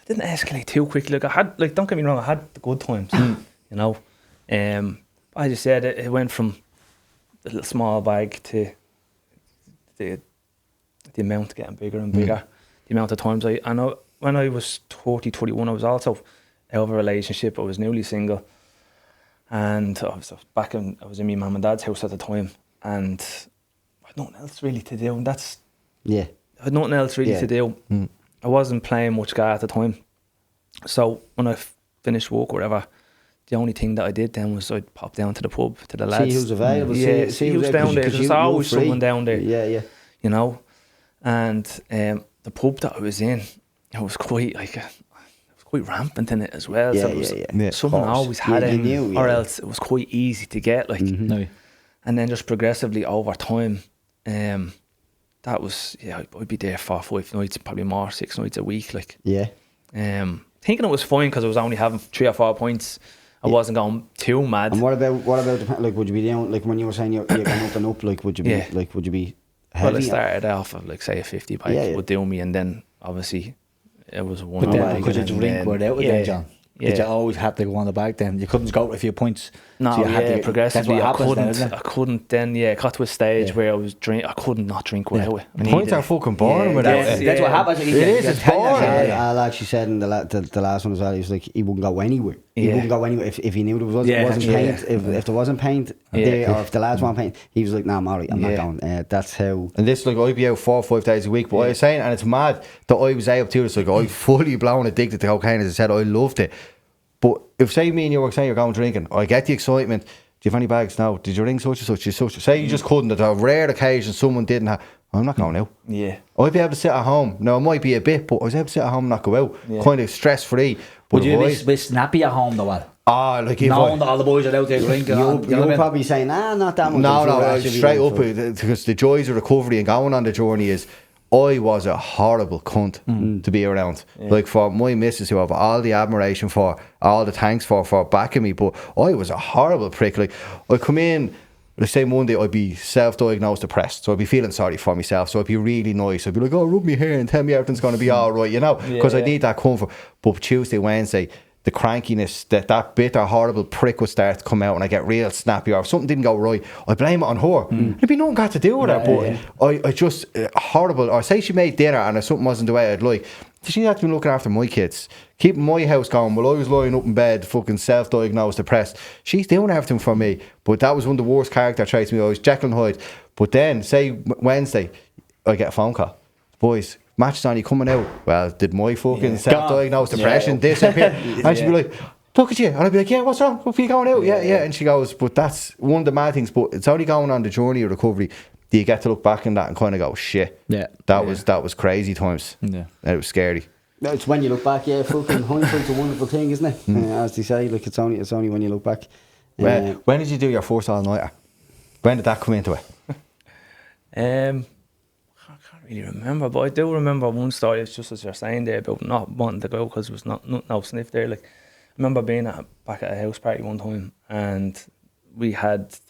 S5: didn't escalate too quickly. Like I had, like, don't get me wrong, I had the good times. You know, I just said it went from the little small bag to the amount getting bigger and bigger. The amount of times I know when I was 30, 31, I was also out of a relationship. I was newly single, and I was in my mum and dad's house at the time, and I had nothing else really to do. And I had nothing else really to do. I wasn't playing much guy at the time, so when I finished work or whatever, the only thing that I did then was I'd pop down to the pub to the lads.
S3: See who's available.
S5: Yeah,
S3: see
S5: who's down there. There's always someone down there.
S3: Yeah.
S5: You know, and the pub that I was in, it was quite rampant in it as well.
S3: Yeah.
S5: Someone always had it, or
S3: yeah.
S5: else it was quite easy to get. Like,
S2: No.
S5: and then just progressively over time, that was I'd be there for 5 nights, probably more, 6 nights a week. Like, thinking it was fine because I was only having 3 or 4 points. I wasn't going too mad.
S3: And what about like, would you be down, like when you were saying you're going up and up, like would you be would you be heavy?
S5: Well, I started off of like say a 50 pike would do me, and then obviously it was one.
S2: But then because you drink without it, then, John.
S5: Yeah.
S2: Did you always have to go on the back then? You couldn't go out a few points.
S5: No,
S2: so you had to,
S5: progressively
S2: that's what
S5: I
S2: happens then, isn't it?
S5: couldn't then, it got to a stage where I was I couldn't not drink without it.
S4: Points are fucking boring without it.
S2: That's what happens.
S4: It is, it's boring.
S3: Al actually said in the last one as well, he was like, he wouldn't go anywhere. He wouldn't go anywhere if he knew there wasn't paint. If there wasn't paint there, or if the lads weren't paint, he was like, nah, I'm alright, I'm not going. That's how.
S4: And this, like, I'd be out 4 or 5 days a week, but I was saying, and it's mad that I was able to do this. Like, I fully blown addicted to cocaine, as I said, I loved it. But if, say, me and you were saying you're going drinking, I get the excitement. Do you have any bags now? Did you ring such and such? Say you just couldn't. At a rare occasion, someone didn't have. I'm not going out.
S5: Yeah.
S4: I'd be able to sit at home. Now, it might be a bit, but I was able to sit at home and not go out. Kind of stress free.
S2: Would you be snappy at home though, Al?
S4: Like if
S2: knowing that all the boys are out there drinking.
S3: You're probably saying, not that much.
S4: No, straight up, because the joys of recovery and going on the journey is, I was a horrible cunt to be around. Like, for my missus, who I have all the admiration for, all the thanks for backing me, but I was a horrible prick. Like, I'd come in, let's say Monday, I'd be self-diagnosed depressed, so I'd be feeling sorry for myself, so I'd be really nice. I'd be like, oh, rub me here and tell me everything's going to be all right, you know, because I need that comfort. But Tuesday, Wednesday, the crankiness, that bitter, horrible prick would start to come out, and I get real snappy, or if something didn't go right, I blame it on her. There'd be nothing got to do with her, but I just, horrible, or say she made dinner and if something wasn't the way I'd like, she had to be looking after my kids, keeping my house going while I was lying up in bed, fucking self-diagnosed depressed. She's doing everything for me, but that was one of the worst character traits of me. I was Jekyll and Hyde. But then, say Wednesday, I get a phone call. Boys, match is on, you coming out? Well, did my fucking self-diagnosed depression disappear? And she'd be like, look at you. And I'd be like, yeah, what's wrong? Are you going out? Yeah. And she goes, but that's one of the mad things, but it's only going on the journey of recovery do you get to look back on that and kind of go, shit, that was crazy times. And it was scary.
S3: It's when you look back, fucking hindsight's a wonderful thing, isn't it? As they say, like, it's only when you look back.
S4: When did you do your first all-nighter? When did that come into it?
S5: I can't really remember, but I do remember one story. It's just as you're saying there about not wanting to go because there was no sniff there. Like, I remember being back at a house party one time, and the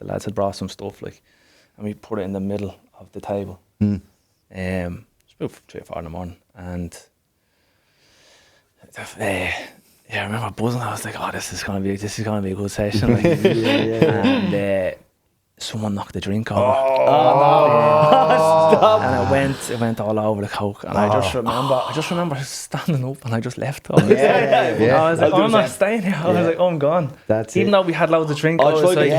S5: lads had brought some stuff, like, and we put it in the middle of the table. It's about 3 or 4 in the morning, and I remember buzzing. I was like, "Oh, this is gonna be a good session." Like, and someone knocked the drink over.
S2: Stop.
S5: And it went all over the coke. And I just remember standing up, and I just left. I was like, I'm not staying here. I was like, I'm gone.
S3: That's
S5: even though we had loads of drink. I was like,
S4: like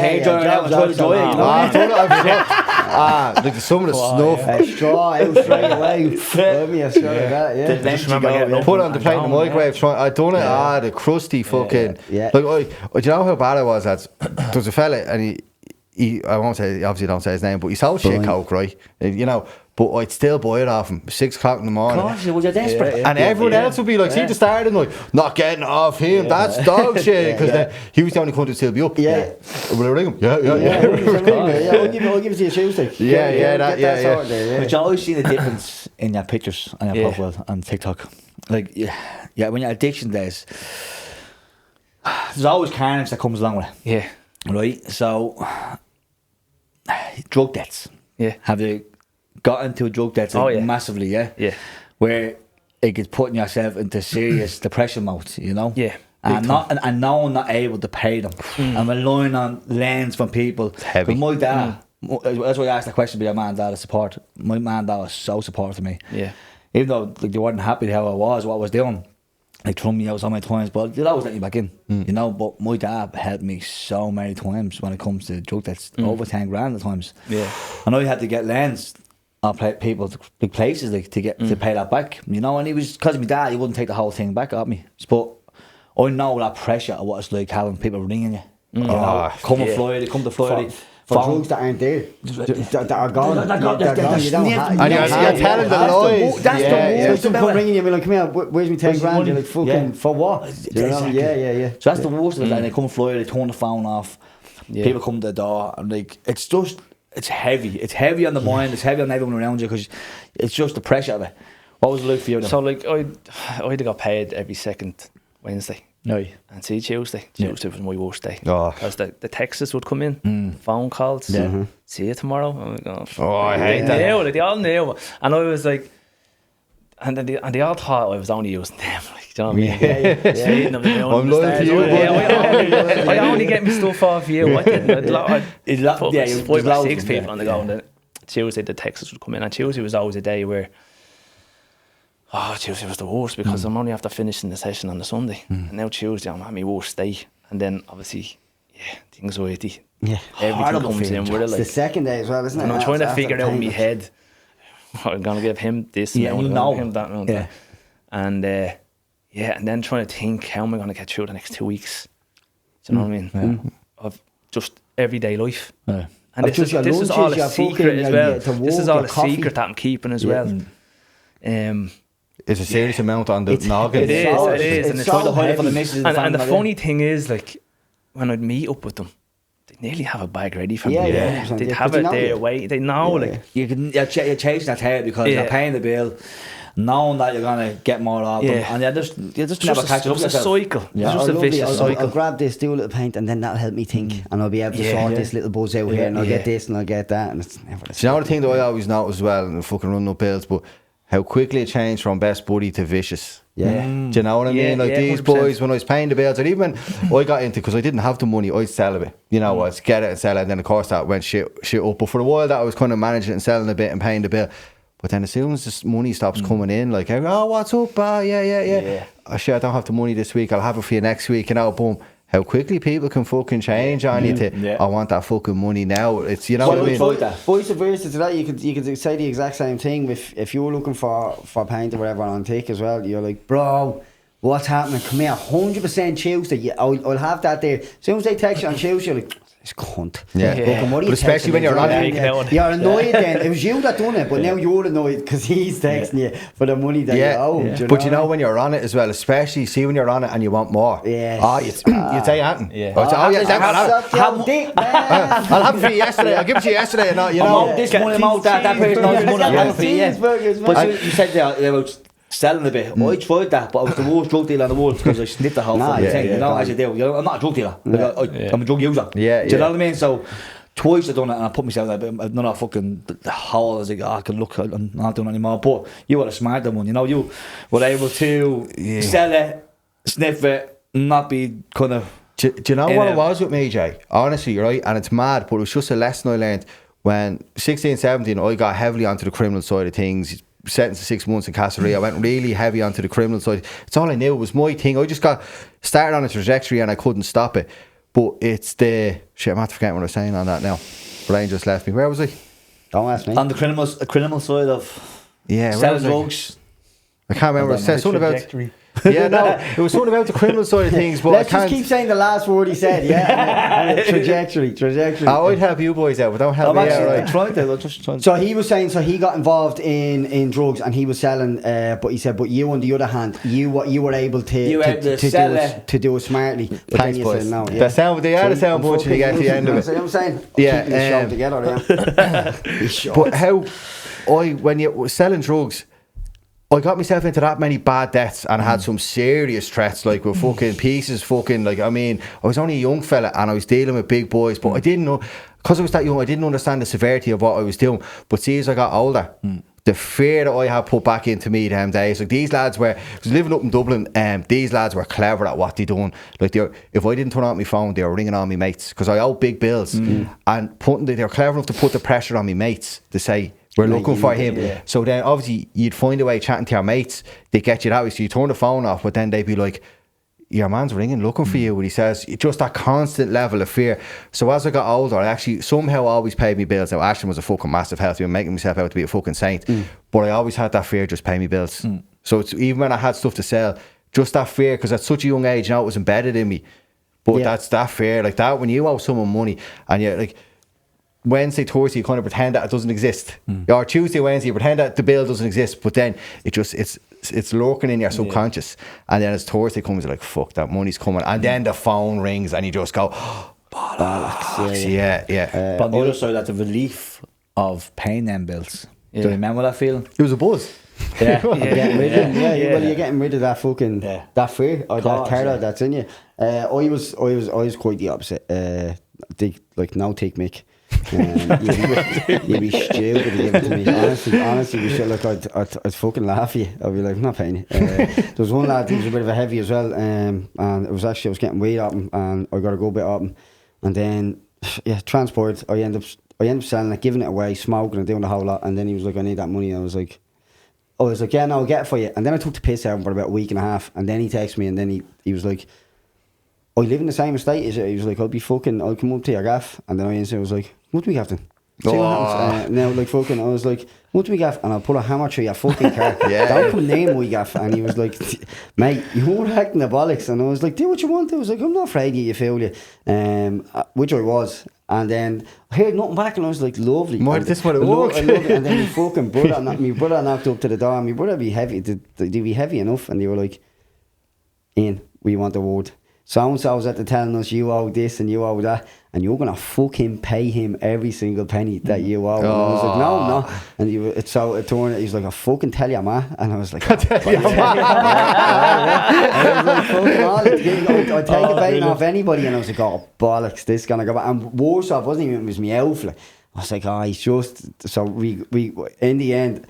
S4: some of the snuff.
S3: Straw out straight away. Let me assure you that.
S5: Just remember
S4: put on the plate in the microwave. I done it. The crusty fucking. Like, do you know how bad I was? There was a fella, and he I won't say, obviously don't say his name, but he sold shit coke, right? You know, but I'd still buy it off him 6 o'clock in the morning.
S2: Gosh, was you desperate?
S4: And everyone else would be like, see the start and like, not getting off him, that's dog shit. Because he was the only cunt to still be up. Will I ring him? Yeah.
S3: I'll give it to you Tuesday.
S2: But you always see the difference in your pictures on your profile on TikTok. Like, when your addiction days, there's always carnage that comes along with it.
S5: Yeah.
S2: Right? So, drug debts.
S5: Yeah.
S2: Have you got into drug debts massively,
S5: Yeah.
S2: Where it gets putting yourself into serious depression mode, you know?
S5: Yeah.
S2: And no one not able to pay them. And relying on loans from people. It's
S4: heavy.
S2: My dad, that's why I asked the question about your man and dad's support. My man and dad was so supportive of me.
S5: Yeah.
S2: Even though like, they weren't happy how I was, what I was doing. like thrown me out so many times, but they'd always let me back in, you know. But my dad helped me so many times when it comes to drug debts, over 10 grand at times.
S5: Yeah.
S2: I know you had to get loans on people to big places like to get to pay that back, you know. And he was, because of my dad, he wouldn't take the whole thing back at me. But I know that pressure of what it's like having people ringing you. You know, come to Florida.
S3: For drugs that aren't there, that are gone.
S2: They're gone. They're
S3: You don't have.
S4: And you're telling the lies.
S2: That's the
S3: Like
S2: worst
S3: some
S2: about
S3: come
S2: it.
S3: ringing you, and be like, come here, where's my 10 grand? You're like, fucking, for what? You know?
S2: Exactly.
S3: Yeah.
S2: So that's the worst of it. Like, they come fly, they turn the phone off.
S5: Yeah.
S2: People come to the door, and like it's heavy. It's heavy on the mind. It's heavy on everyone around you because it's just the pressure of it. What was it like for you then?
S5: So like I'd got paid every second Wednesday.
S2: No.
S5: And see Tuesday was my worst day.
S4: Oh.
S5: Because the texts would come in, phone calls.
S2: Yeah.
S5: See you tomorrow. I'm like,
S4: I hate that.
S5: They all knew. And I was like, and they all thought I was only using them. Like, do you know what I mean? Seeing them,
S4: I'm loyal to you,
S5: I only get my stuff off you. I didn't. There's 5 or 6 people on the go. And then Tuesday the texts would come in. And Tuesday was always a day where, Tuesday was the worst because I'm only after finishing the session on the Sunday. And now Tuesday I'm at my worst day. And then obviously, the anxiety.
S3: Yeah.
S5: Everything comes in with it.
S3: It's the
S5: Like,
S3: second day as well, isn't it?
S5: and I'm trying to
S3: After
S5: figure out in my
S3: payment.
S5: head, I'm going to give him this
S2: Yeah,
S5: amount,
S2: you
S5: I'm gonna
S2: know.
S5: give him that amount.
S2: Yeah.
S5: And and then trying to think, how am I going to get through the next 2 weeks? Do you know what I mean? Of just everyday life.
S2: Yeah.
S5: And
S3: Of just your
S5: this is
S3: lunches,
S5: all a
S3: your
S5: secret
S3: fucking,
S5: as well.
S3: to
S5: This is
S3: walk,
S5: all
S3: your
S5: a
S3: coffee.
S5: secret that I'm keeping as
S3: Yeah.
S5: well.
S4: It's a serious amount on the noggin.
S5: It is,
S3: so-
S5: it is.
S3: it's
S5: And it's
S3: so
S5: trying to
S2: hide it from the
S3: heavy.
S2: missus
S5: And the
S2: family,
S5: funny thing is, like, when I'd meet up with them, they'd nearly have a bag ready for me.
S3: Yeah, yeah, 100%,
S5: They'd
S3: yeah,
S5: have
S3: 'cause
S5: it
S3: they know
S5: there
S3: you.
S5: wait. They know,
S3: Yeah,
S5: like,
S2: You're chasing that tail because
S5: Yeah.
S2: you're paying the bill, knowing that you're gonna get more of them,
S5: Yeah.
S2: and you just
S5: it's
S2: never
S5: just
S2: catch up
S5: it's
S2: with
S5: a
S2: yourself.
S5: cycle.
S2: Yeah.
S5: It's just a
S3: Lovely.
S5: vicious
S3: I'll
S5: cycle.
S3: grab this, do a little paint, and then that'll help me think, and I'll be able to sort this little buzz out here, and I'll get this, and I'll get that, and it's never the
S4: Do you know
S3: same.
S4: the thing that I always notice as well, and fucking running up bills, but how quickly it changed from best buddy to vicious.
S3: Yeah.
S4: Do you know what I mean? Like these
S5: 100%.
S4: boys, when I was paying the bills, and even when I got into, because I didn't have the money, I'd sell a bit. You know, I'd get it and sell it, and then of course that went shit up. But for a while, that I was kind of managing and selling a bit and paying the bill. But then as soon as this money stops coming in, like, oh, what's up? Yeah. Oh shit, I don't have the money this week. I'll have it for you next week. You know, boom. How quickly people can fucking change on you to, I want that fucking money now. It's, you know what I mean?
S3: Voice versa to that, you could say the exact same thing if you were looking for paint or whatever on tick as well. You're like, bro, what's happening? Come here, 100% Tuesday. Yeah, I'll have that there. As soon as they text you on Tuesday, you're like, this cunt.
S4: Yeah.
S3: Fucking, what are you
S4: But especially
S3: texting
S4: when
S3: me
S4: you're
S3: for?
S4: on
S5: it.
S3: Yeah. You're annoyed then. It was you that done it, but now you're annoyed because he's texting you for the money that you owe. Do you
S4: But you
S3: know
S4: know when you're on it as well, especially see when you're on it and you want more.
S3: Yes.
S4: Oh, you'd say anything.
S5: Yeah.
S4: Oh, yeah,
S3: Suck your dick, man.
S4: I'll have it for you yesterday. I'll give it to you yesterday. And you know.
S2: This money, I'm out that person knows money.
S3: Yeah.
S2: I'm out for you.
S3: Cheeseburgers, man.
S2: But you said there about selling a bit. I tried that, but I was the worst drug dealer in the world because I sniffed the whole fucking thing. You know, as you do. You know, I'm not a drug dealer. Like, I'm a drug user.
S4: Yeah,
S2: Do you know what I mean? So twice I've done it and I put myself in another fucking hole. I was like, I can look, I'm not doing it anymore. But you were the smarter one. You know, you were able to sell it, sniff it, not be kind of.
S4: Do you know what it was with me, Jay? Honestly, right? And it's mad, but it was just a lesson I learned when 16, 17, I got heavily onto the criminal side of things. Sentenced to 6 months in Castlereagh. I went really heavy onto the criminal side. It's all I knew. It was my thing. I just got started on a trajectory and I couldn't stop it. But it's the... Shit, I'm about to forget what I was saying on that now. Brain just left me. Where was I?
S3: Don't ask me.
S2: On the criminal side of selling drugs.
S4: I can't remember. It said something about... Yeah, no, it was something about the criminal side of things, but
S3: Let's
S4: I can't...
S3: just keep saying the last word he said, yeah? And trajectory.
S4: I'd help you boys out, but don't help me out, right?
S3: So he was saying, so he got involved in drugs and he was selling, but he said, but you on the other hand, you were able to do it smartly. But then
S4: Thanks,
S3: you
S4: boys.
S3: said no.
S4: They are the sound bunch when you get to the end of it.
S3: See what I'm saying?
S4: Yeah,
S3: Keeping the show together, yeah.
S4: But how when you were selling drugs, I got myself into that many bad debts and I had some serious threats, like with fucking pieces, like, I mean, I was only a young fella and I was dealing with big boys, but I didn't know, because I was that young, I didn't understand the severity of what I was doing. But see, as I got older, the fear that I had put back into me them days, like these lads were, I was living up in Dublin, these lads were clever at what they done. Like, if I didn't turn on my phone, they were ringing on me mates, because I owed big bills, and they were clever enough to put the pressure on me mates to say, We're looking for him. So then obviously you'd find a way chatting to your mates. They get you that way. So you turn the phone off, but then they'd be like, your man's ringing looking for you. And he says, just that constant level of fear. So as I got older, I actually somehow always paid me bills. Now Ashton was a fucking massive help. He was making myself out to be a fucking saint. But I always had that fear, just pay me bills. So it's, even when I had stuff to sell, just that fear, because at such a young age, it was embedded in me. But that's that fear, like that, when you owe someone money and you're like, Wednesday, Thursday, you kind of pretend that it doesn't exist. Or Tuesday, Wednesday, you pretend that the bill doesn't exist, but then it's lurking in your subconscious. And then as Thursday comes, you're like, fuck, that money's coming. And then the phone rings and you just go, bollocks. Yeah.
S2: But on the other side, that's a relief of paying them bills. Do you remember that feeling?
S4: It was a buzz.
S2: Yeah.
S3: Well, you're getting rid of that fucking that fear or that terror that's in you. I was quite the opposite. No take Mick. You'd be stupid to give it to me. Honestly, you should look. I'd fucking laugh at you. I'd be like, I'm not paying you. There was one lad who was a bit of a heavy as well, and it was actually I was getting weight up him, and I got a good bit up him, and then transport. I end up selling it, giving it away, smoking and doing the whole lot, and then he was like, I need that money, and I was like, yeah, no, I'll get it for you. And then I took the piss out of him for about a week and a half, and then he texted me, and then he was like, I live in the same estate as it. He was like, I'll come up to your gaff. And then I was like, what do we have then? See what happens. Now, like, fucking, I was like, what do we gaff? And I'll pull a hammer through your fucking car. Don't come near my gaff. And he was like, mate, you were acting the bollocks. And I was like, do what you want. I was like, I'm not afraid of you, fool you. Which I was. And then I heard nothing back, and I was like, lovely.
S4: Why did this want to work?
S3: I love it. And then my fucking brother, my brother knocked up to the door, and my brother be heavy. They'd be heavy enough. And they were like, Ian, we want the word. So-and-so was at the telling us, you owe this and you owe that, and you're going to fucking pay him every single penny that you owe. And I was like, no, I'm not. And it turned, he's like, I'll fucking tell your ma. And I was like, I'll tell your ma. I was like, fucking all, I'd take a baiting off anybody. And I was like, oh, bollocks, this is going to go back. And worse off, wasn't even, it was me elf. I was like, oh, he's just, so we in the end,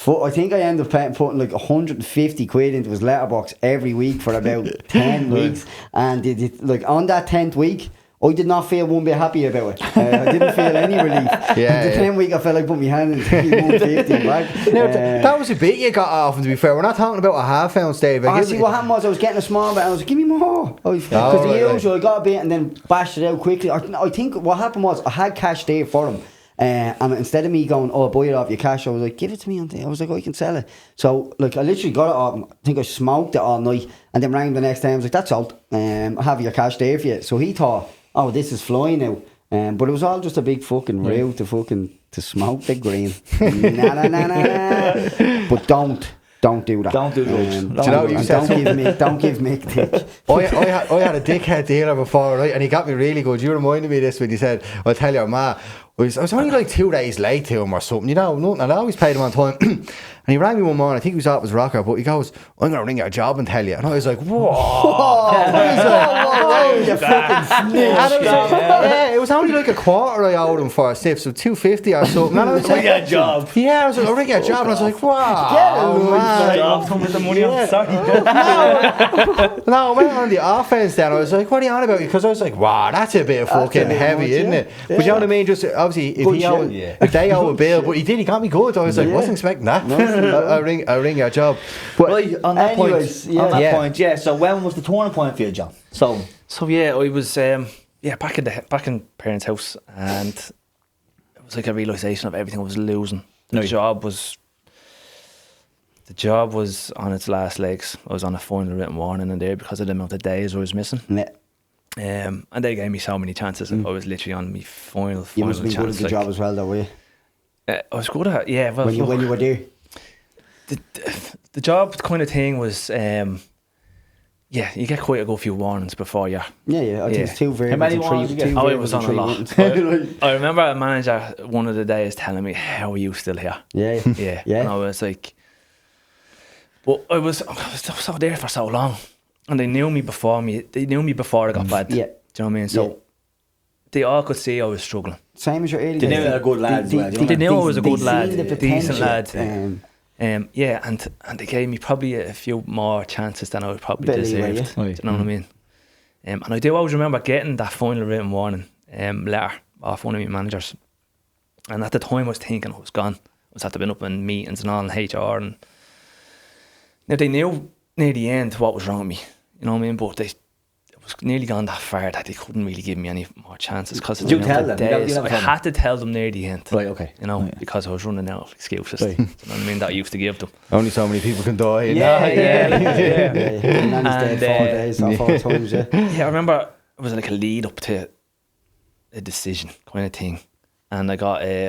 S3: I think I ended up putting like 150 quid into his letterbox every week for about 10 weeks. And like on that 10th week, I did not feel one bit happy about it. I didn't feel any relief. The 10th week, I felt like putting my hand in 150 back.
S4: Now, that was a bit you got off, and to be fair, we're not talking about a half ounce, Dave.
S3: See, what happened was I was getting a small bit, and I was like, give me more. Because the usual, I got a bit and then bashed it out quickly. I think what happened was I had cash there for him. And instead of me going, I'll buy it off your cash, I was like, give it to me. I was like, I can sell it. So, like, I literally got it off. I think I smoked it all night, and then rang him the next day. I was like, that's sold. I have your cash there for you. So he thought, oh, this is flying now. But it was all just a big fucking reel to smoke the green. Nah. But don't do that.
S2: Don't do drugs.
S3: Don't give Mick tick.
S4: I had a dickhead dealer before, right? And he got me really good. You reminded me of this when he said, I'll tell your ma. I was only like 2 days late to him or something, you know, nothing. And I always paid him on time. And he rang me one morning, I think he was out with his rocker, but he goes, I'm going to ring your job and tell you. And I was like, whoa.
S3: You fucking snitch.
S4: It was only like a quarter I owed him for a sip, so 250 or something. And I was like,
S2: ring your job.
S4: Yeah, I was like, I'll ring your job. And I was like, wow.
S5: With the money on, sorry.
S4: No, I went on the offense then. I was like, what are you on about? Because I was like, wow, that's a bit of fucking heavy, isn't it? But you know what I mean? Just obviously, if they owe a bill, but he got me good. I was like, wasn't expecting that. I'll ring your job. But
S2: right, on that point, so when was the turning point for you, John? So
S5: yeah, I was back in parents' house, and it was like a realisation of everything I was losing. The job was on its last legs. I was on a final written warning in there because of the amount of days I was missing. And they gave me so many chances. I was literally on my final chance.
S3: You must have been good at the job as well, though, were you?
S5: I was good at it, yeah. Well,
S3: when you were there?
S5: The job kind of thing was, you get quite a good few warnings before you.
S3: I think it's 2 variables.
S2: How many warnings you get?
S5: It was on a lot. I remember a manager one of the days telling me, how are you still here? Yeah. And I was like, but I was so there for so long. And they knew me before I got bad. Do you know what I mean? So they all could see I was struggling.
S3: Same as your early days.
S2: They knew you were a good lad.
S5: They knew I was a good lad, decent lad. And they gave me probably a few more chances than I would probably deserved. Do you know what I mean? And I do always remember getting that final written warning letter off one of my managers. And at the time I was thinking I was gone. was had to been up in meetings and all in HR, and now they knew near the end what was wrong with me. You know what I mean? But it was nearly gone that far that they couldn't really give me any more chances. Because
S2: Did you tell them?
S5: I had to tell them near the end.
S2: Right, okay.
S5: You know,
S2: Right.
S5: because I was running out of excuses.
S2: Right.
S5: You know what I mean? That I used to give them.
S4: Only so many people can die.
S5: Yeah.
S3: And
S5: And,
S3: dead 4 days or 4 times, yeah.
S5: Yeah, I remember it was like a lead up to a decision kind of thing. And I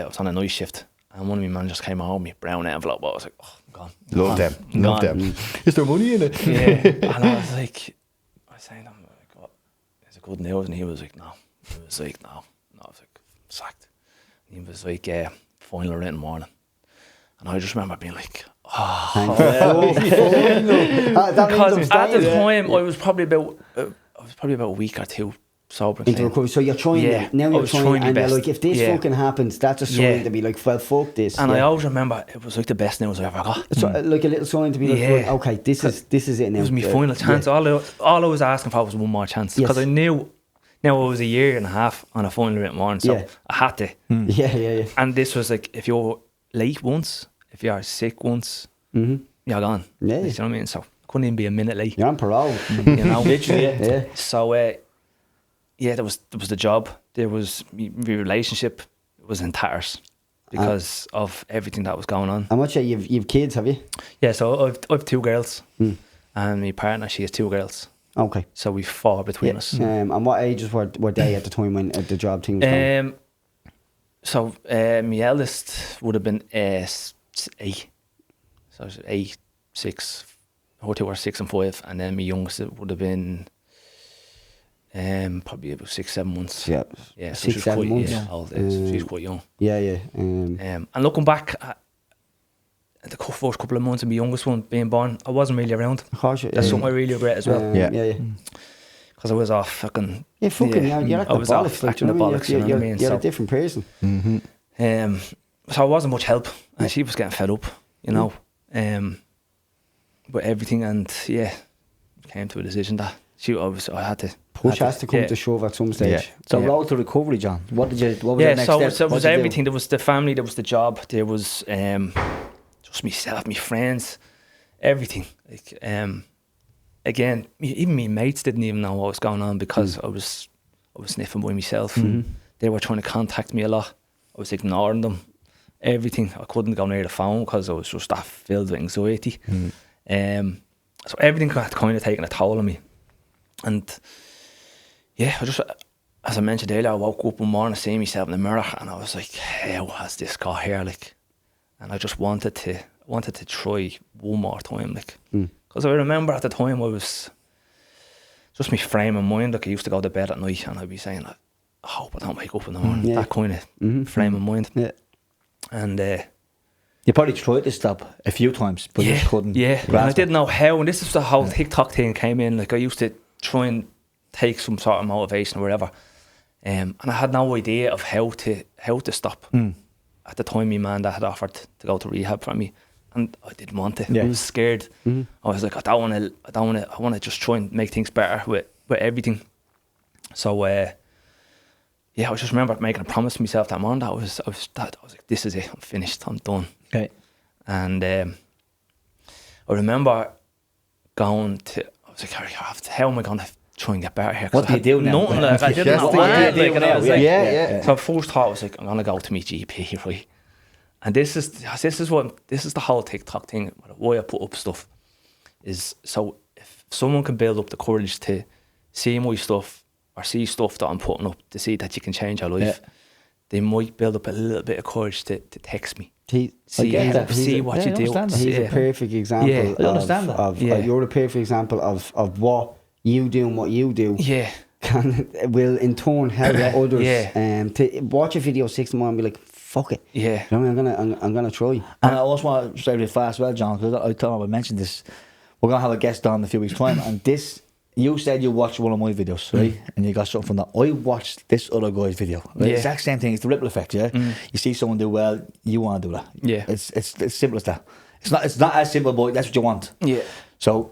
S5: was on a night shift. And one of my managers came home, me brown envelope. I was like, oh, I'm gone.
S4: Love them. Love
S5: Gone.
S4: them. Is there money in it?
S5: Yeah. And I was saying to him, like, what? Is it good news? And he was like, no. He was like, no. I was like, sacked. And he was like, final written warning. And I just remember being like, because at the time I was probably about a week or two sober.
S3: Into recovery. So you're trying
S5: Yeah,
S3: now
S5: I
S3: you're
S5: was
S3: trying
S5: trying my
S3: and you're
S5: best.
S3: like, if this
S5: Yeah.
S3: fucking happens, that's a sign
S5: Yeah.
S3: to be like, well, fuck this.
S5: And I
S3: yeah.
S5: always remember it was like the best news I ever got.
S3: So, like a little sign to be like,
S5: Yeah.
S3: right, okay, this is it now.
S5: It was my final chance. All I was asking for was one more chance. Because
S3: Yes.
S5: I knew now it was a year and a half on a final written warning, so
S3: Yeah.
S5: I had to.
S3: Yeah.
S5: And this was like, if you're late once, if you're sick once, you're gone.
S3: Yeah.
S5: You know what I mean? So couldn't even be a minute late.
S3: You're on parole.
S5: You know,
S2: Literally,
S3: yeah.
S5: So there was the job. There was the relationship was in tatters because of everything that was going on.
S3: And what's you've kids, have you?
S5: Yeah, so I've 2 girls, and my partner, she has 2 girls.
S3: Okay.
S5: So we've 4 between us.
S3: And what ages were they at the time when the job thing was going?
S5: So my eldest would have been 8. So it was 8, 6, her 2 were 6 and 5, and then my youngest would have been probably about 6, 7 months.
S3: Yeah.
S5: Yeah, so
S3: 6,
S5: she's
S3: 7
S5: quite
S3: months.
S5: Yeah, old. She's quite young.
S3: Yeah.
S5: And looking back at the first couple of months of my youngest one being born, I wasn't really around. That's something I really regret as well.
S3: Yeah.
S5: Because I was off fucking.
S3: Yeah, fucking, you're at the
S5: I was off
S3: bollocks. Like,
S5: acting the bollocks, you know what I mean?
S3: You're
S5: So-
S3: a different person.
S5: So I wasn't much help, and she was getting fed up, you know, with everything, and came to a decision that I had to
S3: Push has to come to shove at some stage.
S4: Yeah.
S2: So
S5: Yeah.
S2: road to recovery, John. What was your next step?
S5: so it
S2: What
S5: was
S2: did you do?
S5: everything. There was the family, there was the job, there was just myself, my friends, everything. Like again, even my mates didn't even know what was going on because I was sniffing by myself. They were trying to contact me a lot. I was ignoring them. Everything. I couldn't go near the phone because I was just that filled with anxiety. So everything had kind of taken a toll on me. And I just, as I mentioned earlier, I woke up one morning seeing myself in the mirror and I was like, how has this got here? Like, and I just wanted to try one more time, like, because I remember at the time I was just my frame of mind. Like, I used to go to bed at night and I'd be saying, like, I hope I don't wake up in the morning. That kind of frame of mind.
S3: Yeah.
S5: And
S2: You probably tried to stop a few times, but just couldn't.
S5: Yeah, and I
S2: grasp it.
S5: didn't know how. And this is the whole TikTok thing came in. Like, I used to try and take some sort of motivation or whatever, and I had no idea of how to stop. At the time, my man that had offered to go to rehab for me, and I didn't want to.
S2: Yeah.
S5: I was scared. I was like, I want to just try and make things better with everything. So I just remember making a promise to myself that morning. I was like, this is it. I'm finished. I'm done.
S2: Okay.
S5: And I remember going to. I was like, how am I going to try and get better here? 'Cause
S2: What do you do now?
S5: Nothing. Like, I didn't
S4: Yes,
S5: know.
S4: what do you
S5: Like,
S2: do
S5: and I
S2: now?
S5: was like,
S4: Yeah.
S5: So first thought was like, I'm gonna go to my GP, right? And this is the whole TikTok thing. Why I put up stuff is so if someone can build up the courage to see my stuff or see stuff that I'm putting up to see that you can change your life, they might build up a little bit of courage to text me. See what you do.
S3: He's a perfect example.
S5: Yeah,
S2: I understand that.
S3: Of,
S5: Yeah.
S3: you're a perfect example of what you do and what you do
S5: Yeah.
S3: will in turn help others.
S5: Yeah.
S3: To watch a video 6 in the morning and be like, fuck it.
S5: Yeah.
S3: You know what I mean? I'm gonna try.
S2: And I also want to say really fast, well, John, because I thought I mentioned this. We're gonna have a guest on in a few weeks' time, and this. You said you watched one of my videos, right? And you got something from that. I watched this other guy's video. Right?
S5: Yeah.
S2: Exact same thing. It's the ripple effect, yeah? You see someone do well, you want to do that.
S5: Yeah.
S2: It's simple as that. It's not as simple, but that's what you want.
S5: Yeah.
S2: So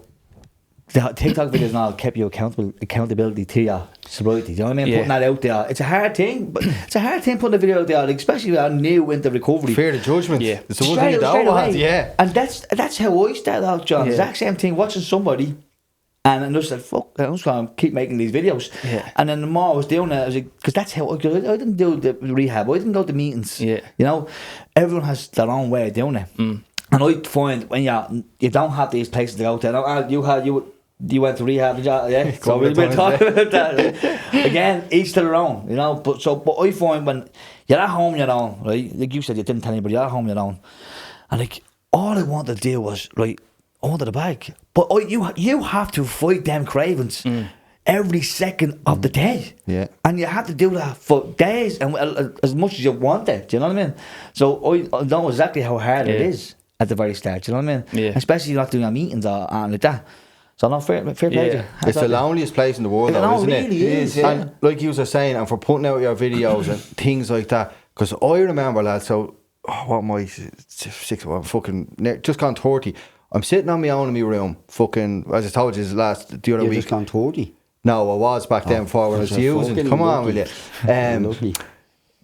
S2: the TikTok videos now kept you accountability to your sobriety. Do you know what I mean?
S5: Yeah.
S2: Putting that out there, it's a hard thing, but it's a hard thing putting a video out there, like, especially when I'm new into recovery.
S4: Fear of judgment.
S5: Yeah.
S4: It's the one thing you don't
S2: Straight
S4: want.
S2: away.
S4: Yeah.
S2: And that's how I started out, John.
S5: Yeah.
S2: Exact same thing, watching somebody. And I just said, fuck, I'm just going to keep making these videos.
S5: Yeah.
S2: And then the more I was doing it, I was like, because that's how I didn't do the rehab, I didn't go to meetings.
S5: Yeah.
S2: You know, everyone has their own way of doing it. And I find when you don't have these places to go to, you went to rehab, yeah. So we've been talking about that. Again, each to their own, you know. But I find when you're at home, you're on, right? Like you said, you didn't tell anybody, you're at home, you're on. And like, all I wanted to do was, right, I wanted a bag. But you have to fight them cravings every second of the day.
S4: Yeah.
S2: And you have to do that for days and as much as you want it. Do you know what I mean? So I know exactly how hard it is at the very start. Do you know what I mean?
S5: Yeah.
S2: Especially you're not doing meetings or like that. So no, fair play to you.
S4: It's the loneliest place in the world, though, isn't it?
S2: It really is, yeah.
S4: And like you were saying, and for putting out your videos and things like that, because I remember, lad, so, what am I, just gone 30. I'm sitting on my own in my room, fucking, as I told you the other
S3: You
S4: week.
S3: just gone 40.
S4: No, I was back then before when I was
S3: you're
S4: using.
S3: fucking
S4: Come on, will
S3: lucky.
S4: you?
S3: Lucky.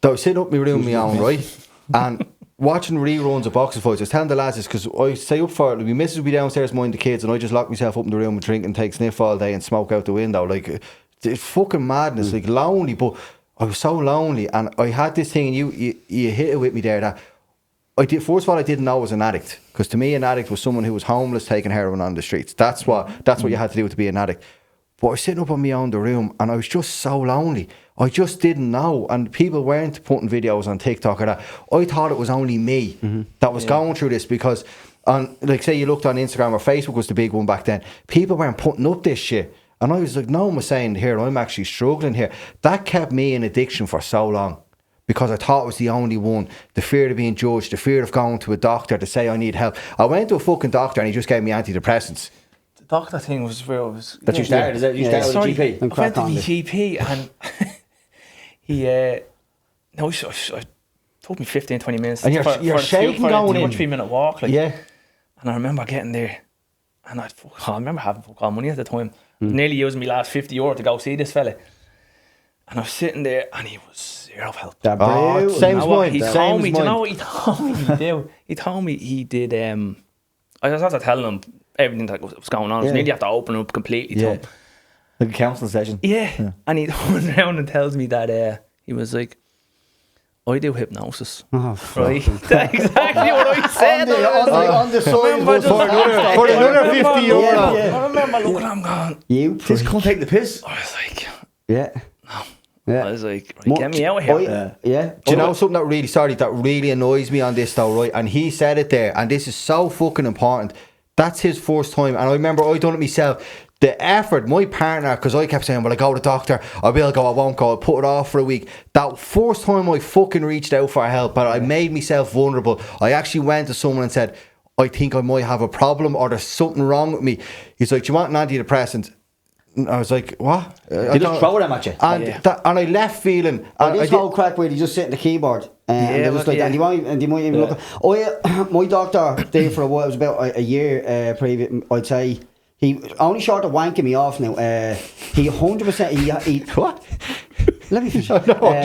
S4: So I was sitting up in my room on my own, right? And watching reruns of boxing fights. I was telling the lads this because I stay up for it. My missus would be downstairs minding the kids and I just lock myself up in the room and drink and take sniff all day and smoke out the window. Like, it's fucking madness, like lonely. But I was so lonely and I had this thing and you hit it with me there that first of all, I didn't know I was an addict, because to me an addict was someone who was homeless taking heroin on the streets. That's what you had to do to be an addict. But I was sitting up on my own in the room and I was just so lonely. I just didn't know, and people weren't putting videos on TikTok or that. I thought it was only me that was going through this, because on, like, say you looked on Instagram or Facebook was the big one back then, people weren't putting up this shit. And I was like, no one was saying here, I'm actually struggling here. That kept me in addiction for so long, because I thought I was the only one. The fear of being judged, the fear of going to a doctor to say I need help. I went to a fucking doctor and he just gave me antidepressants.
S5: The doctor thing was where I was.
S2: That you started, is it? You started with a GP?
S3: And
S5: I
S3: crack
S5: went to
S3: on
S5: the
S3: it.
S5: GP and he, no, it took me 15, 20 minutes.
S4: And you're shaking going in.
S5: 3-minute walk. Like,
S4: Yeah.
S5: And I remember getting there and I remember having fuck all money at the time. Nearly using my last €50 to go see this fella. And I was sitting there and he was zero help.
S3: That
S4: Oh,
S3: brutal.
S4: same
S5: You
S4: as
S5: know what
S4: mine.
S5: he
S4: Same
S5: told
S4: as
S5: me, do you know
S4: mine.
S5: what he told me he do? He told me he did, I was after telling him everything that was going on. I was nearly have to open up completely to
S2: Yeah.
S5: him.
S2: Like a counselling session.
S5: Yeah. And he turns around and tells me that he was like, I do hypnosis.
S3: Oh,
S5: Right? That's exactly what I said.
S3: on the side
S5: remember
S3: hustle.
S5: just-
S4: For another €50.
S3: Yeah.
S5: I remember looking at him going,
S3: You
S2: This can't take the piss.
S5: I was like,
S3: Yeah. Yeah.
S5: I was like, right, get me out of here.
S3: Yeah.
S4: Do you know something that really annoys me on this though, right? And he said it there, and this is so fucking important. That's his first time, and I remember I done it myself. The effort, my partner, because I kept saying, well, I go to the doctor, I will go, I won't go, I'll put it off for a week. That first time I fucking reached out for help, but I made myself vulnerable. I actually went to someone and said, I think I might have a problem or there's something wrong with me. He's like, do you want an antidepressant? And I was like, what?
S2: They just throw them at you.
S4: And, and I left feeling...
S3: And this whole crack where you just sit at the keyboard and they're just like, and you might even look. My doctor there for a while, it was about a year previous, I'd say. He only short of wanking me off now. He 100%. He
S4: What?
S3: Let me finish.
S4: No, I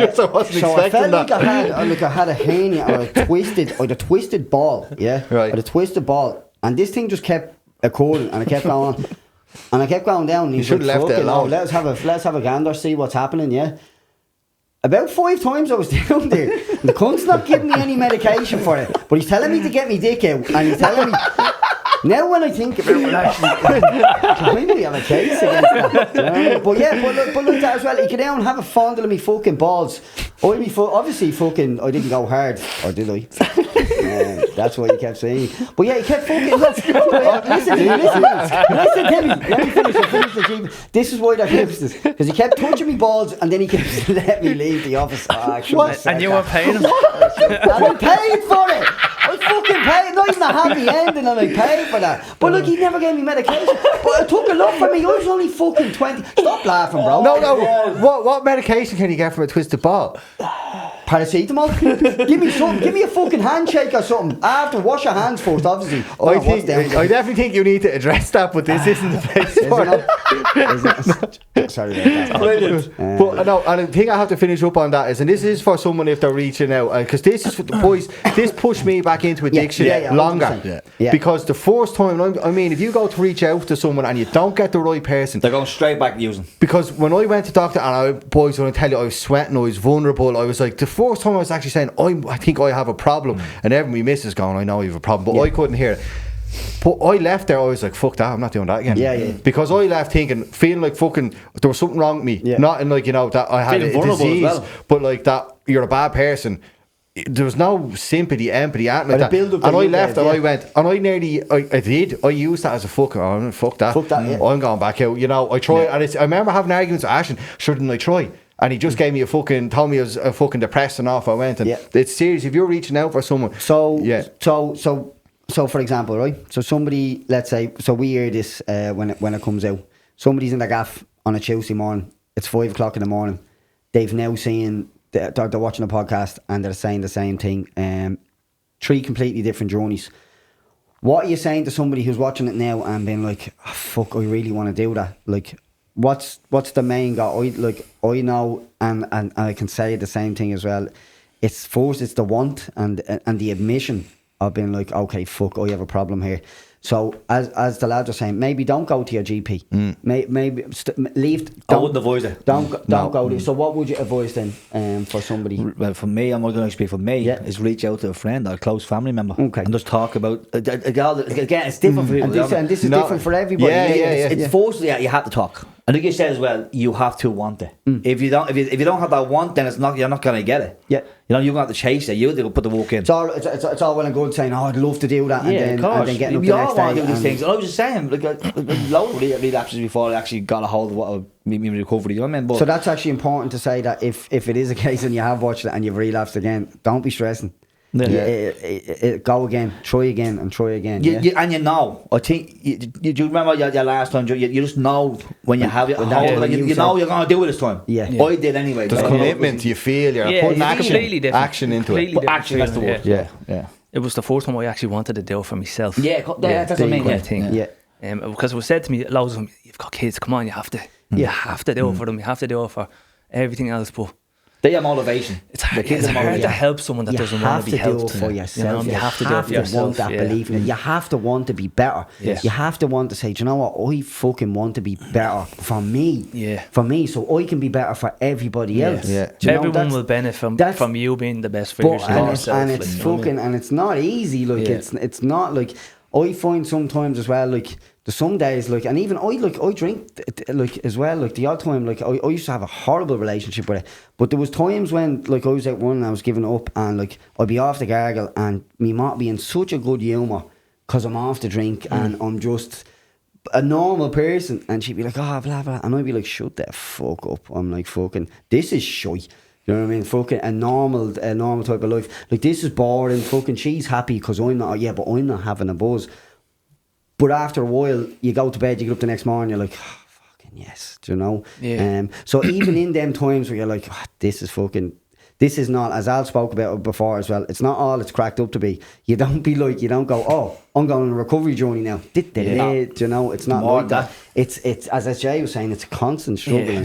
S4: wasn't
S3: so I
S4: expecting
S3: felt
S4: that.
S3: like I had a hernia or a twisted ball. Yeah,
S4: Right.
S3: I had a twisted ball, and this thing just kept occurring, and I kept going on, and I kept going down. And
S4: You should have left it alone.
S3: Let's have a gander, see what's happening. Yeah. About 5 times I was down there. And the cunt's not giving me any medication for it, but he's telling me to get me dick out, and he's telling me. Now when I think about it, actually, maybe we have a case against him. But yeah, but look that as well. He could down and have a fondle of me fucking balls. Obviously fucking, I didn't go hard, or did I? That's what he kept saying. But yeah, he kept fucking. Listen to me. Let me finish the GP. This is why that helps this, because he kept touching me balls, and then he kept letting me leave the office.
S5: And you were paying him?
S3: And I paid for it. I fucking paid. Not even a happy ending, and I paid for that. But look, he never gave me medication. But it took a lot from me. I was only fucking 20. Stop laughing, bro.
S4: No. What medication can you get from a twisted ball?
S3: Paracetamol? Give me something. Give me a fucking handshake or something. After, wash your hands first, obviously.
S4: I definitely think you need to address that, but this isn't the place for it.
S3: Sorry about that.
S4: But no, and the thing I have to finish up on that is, and this is for someone if they're reaching out, because this is for the boys. This pushed me back into addiction longer.
S3: Yeah.
S4: Because the first time, I mean, if you go to reach out to someone and you don't get the right person,
S2: They're going straight back using.
S4: because when I went to doctor and boys, when I tell you I was sweating, I was vulnerable. I was like, the first time I was actually saying, I think I have a problem, and every my missus going, I know you have a problem, but I couldn't hear it. But I left there, I was like, fuck that, I'm not doing that again.
S3: Yeah.
S4: Because I left thinking, feeling like fucking, there was something wrong with me.
S3: Yeah.
S4: Not in like, that I had
S2: Feeling
S4: a
S2: vulnerable
S4: disease,
S2: as well.
S4: but like that you're a bad person. There was no sympathy, empathy, anything like
S3: the
S4: that.
S3: build-up
S4: And
S3: that
S4: I
S3: you
S4: left
S3: gave,
S4: and I
S3: yeah.
S4: went, and I used that as a fuck that.
S3: Fuck that, yeah.
S4: I'm going back out. I tried, and I remember having arguments with Ashton, shouldn't I try? And he just gave me told me I was fucking depressed, and off I went. And it's serious. If you're reaching out for someone,
S3: So for example, right? So somebody, let's say, so we hear this when it comes out. Somebody's in the gaff on a Tuesday morning. It's 5 o'clock in the morning. They've now seen they're watching a podcast and they're saying the same thing. 3 completely different journeys. What are you saying to somebody who's watching it now and being like, oh, "Fuck, I really want to do that"? Like, what's the main goal? I know, and I can say the same thing as well. It's the want and the admission of being like, okay, fuck, I have a problem here. So as the lads are saying, maybe don't go to your GP. Maybe leave.
S2: I wouldn't advise it.
S3: Don't go there. So what would you advise then for somebody?
S2: Well, for me, I'm not going to speak for me.
S3: Yeah.
S2: Is reach out to a friend or a close family member.
S3: Okay.
S2: And just talk about. Again, it's different for people.
S3: And this is different for everybody.
S2: It's forced. Yeah, you have to talk. And like you said as well, you have to want it. If you don't have that want, then you're not going to get it.
S3: Yeah.
S2: You're going to have to chase it. You have to put the work in.
S3: It's all well and good saying, "Oh, I'd love to do that," and then getting up the next day.
S2: Do these things. And I was just saying, like, loads of relapses before I actually got a hold of what made me recovery. You know what I mean? But
S3: so that's actually important to say that if it is a case and you have watched it and you've relapsed again, don't be stressing. Go again, try again, and try again.
S2: And I think you remember your last time. You just know when you have it. You know you're going to do it this time.
S3: Yeah.
S2: I did anyway.
S4: there's commitment. You feel you're putting action into it.
S2: Action, that's the word.
S4: Yeah.
S5: It was the first time I actually wanted to do it for myself.
S2: That's what I mean.
S5: Kind of thing.
S3: Yeah.
S5: Because it was said to me, loads of them, "You've got kids, come on, you have to do it for them. You have to do it for everything else." But
S2: they have motivation.
S5: It's hard to help someone that doesn't want to be helped.
S3: You have to do it for yourself.
S5: You have to do it for yourself.
S3: Want that belief in it. You have to want to be better.
S5: Yes.
S3: You have to want to say, "Do you know what? I fucking want to be better for me.
S5: Yeah.
S3: For me, so I can be better for everybody else."
S4: Yeah.
S3: Do you know,
S5: Everyone will benefit from you being the best for yourself.
S3: And it's fucking, and it's not easy. Like it's not like, I find sometimes as well, like there's some days, like, and even I drink like as well, like the odd time, like I used to have a horrible relationship with it, but there was times when like I was out running, I was giving up, and like I'd be off the gargle, and me might be in such a good humour because I'm off the drink and I'm just a normal person, and she'd be like, "Oh, blah blah," and I'd be like, "Shut the fuck up." I'm like, "Fucking, this is shite." You know what I mean? Fucking a normal type of life. Like, this is boring. Fucking, she's happy because I'm not. Yeah, but I'm not having a buzz. But after a while, you go to bed, you get up the next morning, you're like, "Oh, fucking yes," do you know?
S5: Yeah.
S3: So even in them times where you're like, "Oh, this is not," as Al spoke about it before as well, it's not all it's cracked up to be. You don't go, "Oh, I'm going on a recovery journey now." Do you know? It's not
S2: More
S3: like that. It's as Jay was saying, it's a constant struggle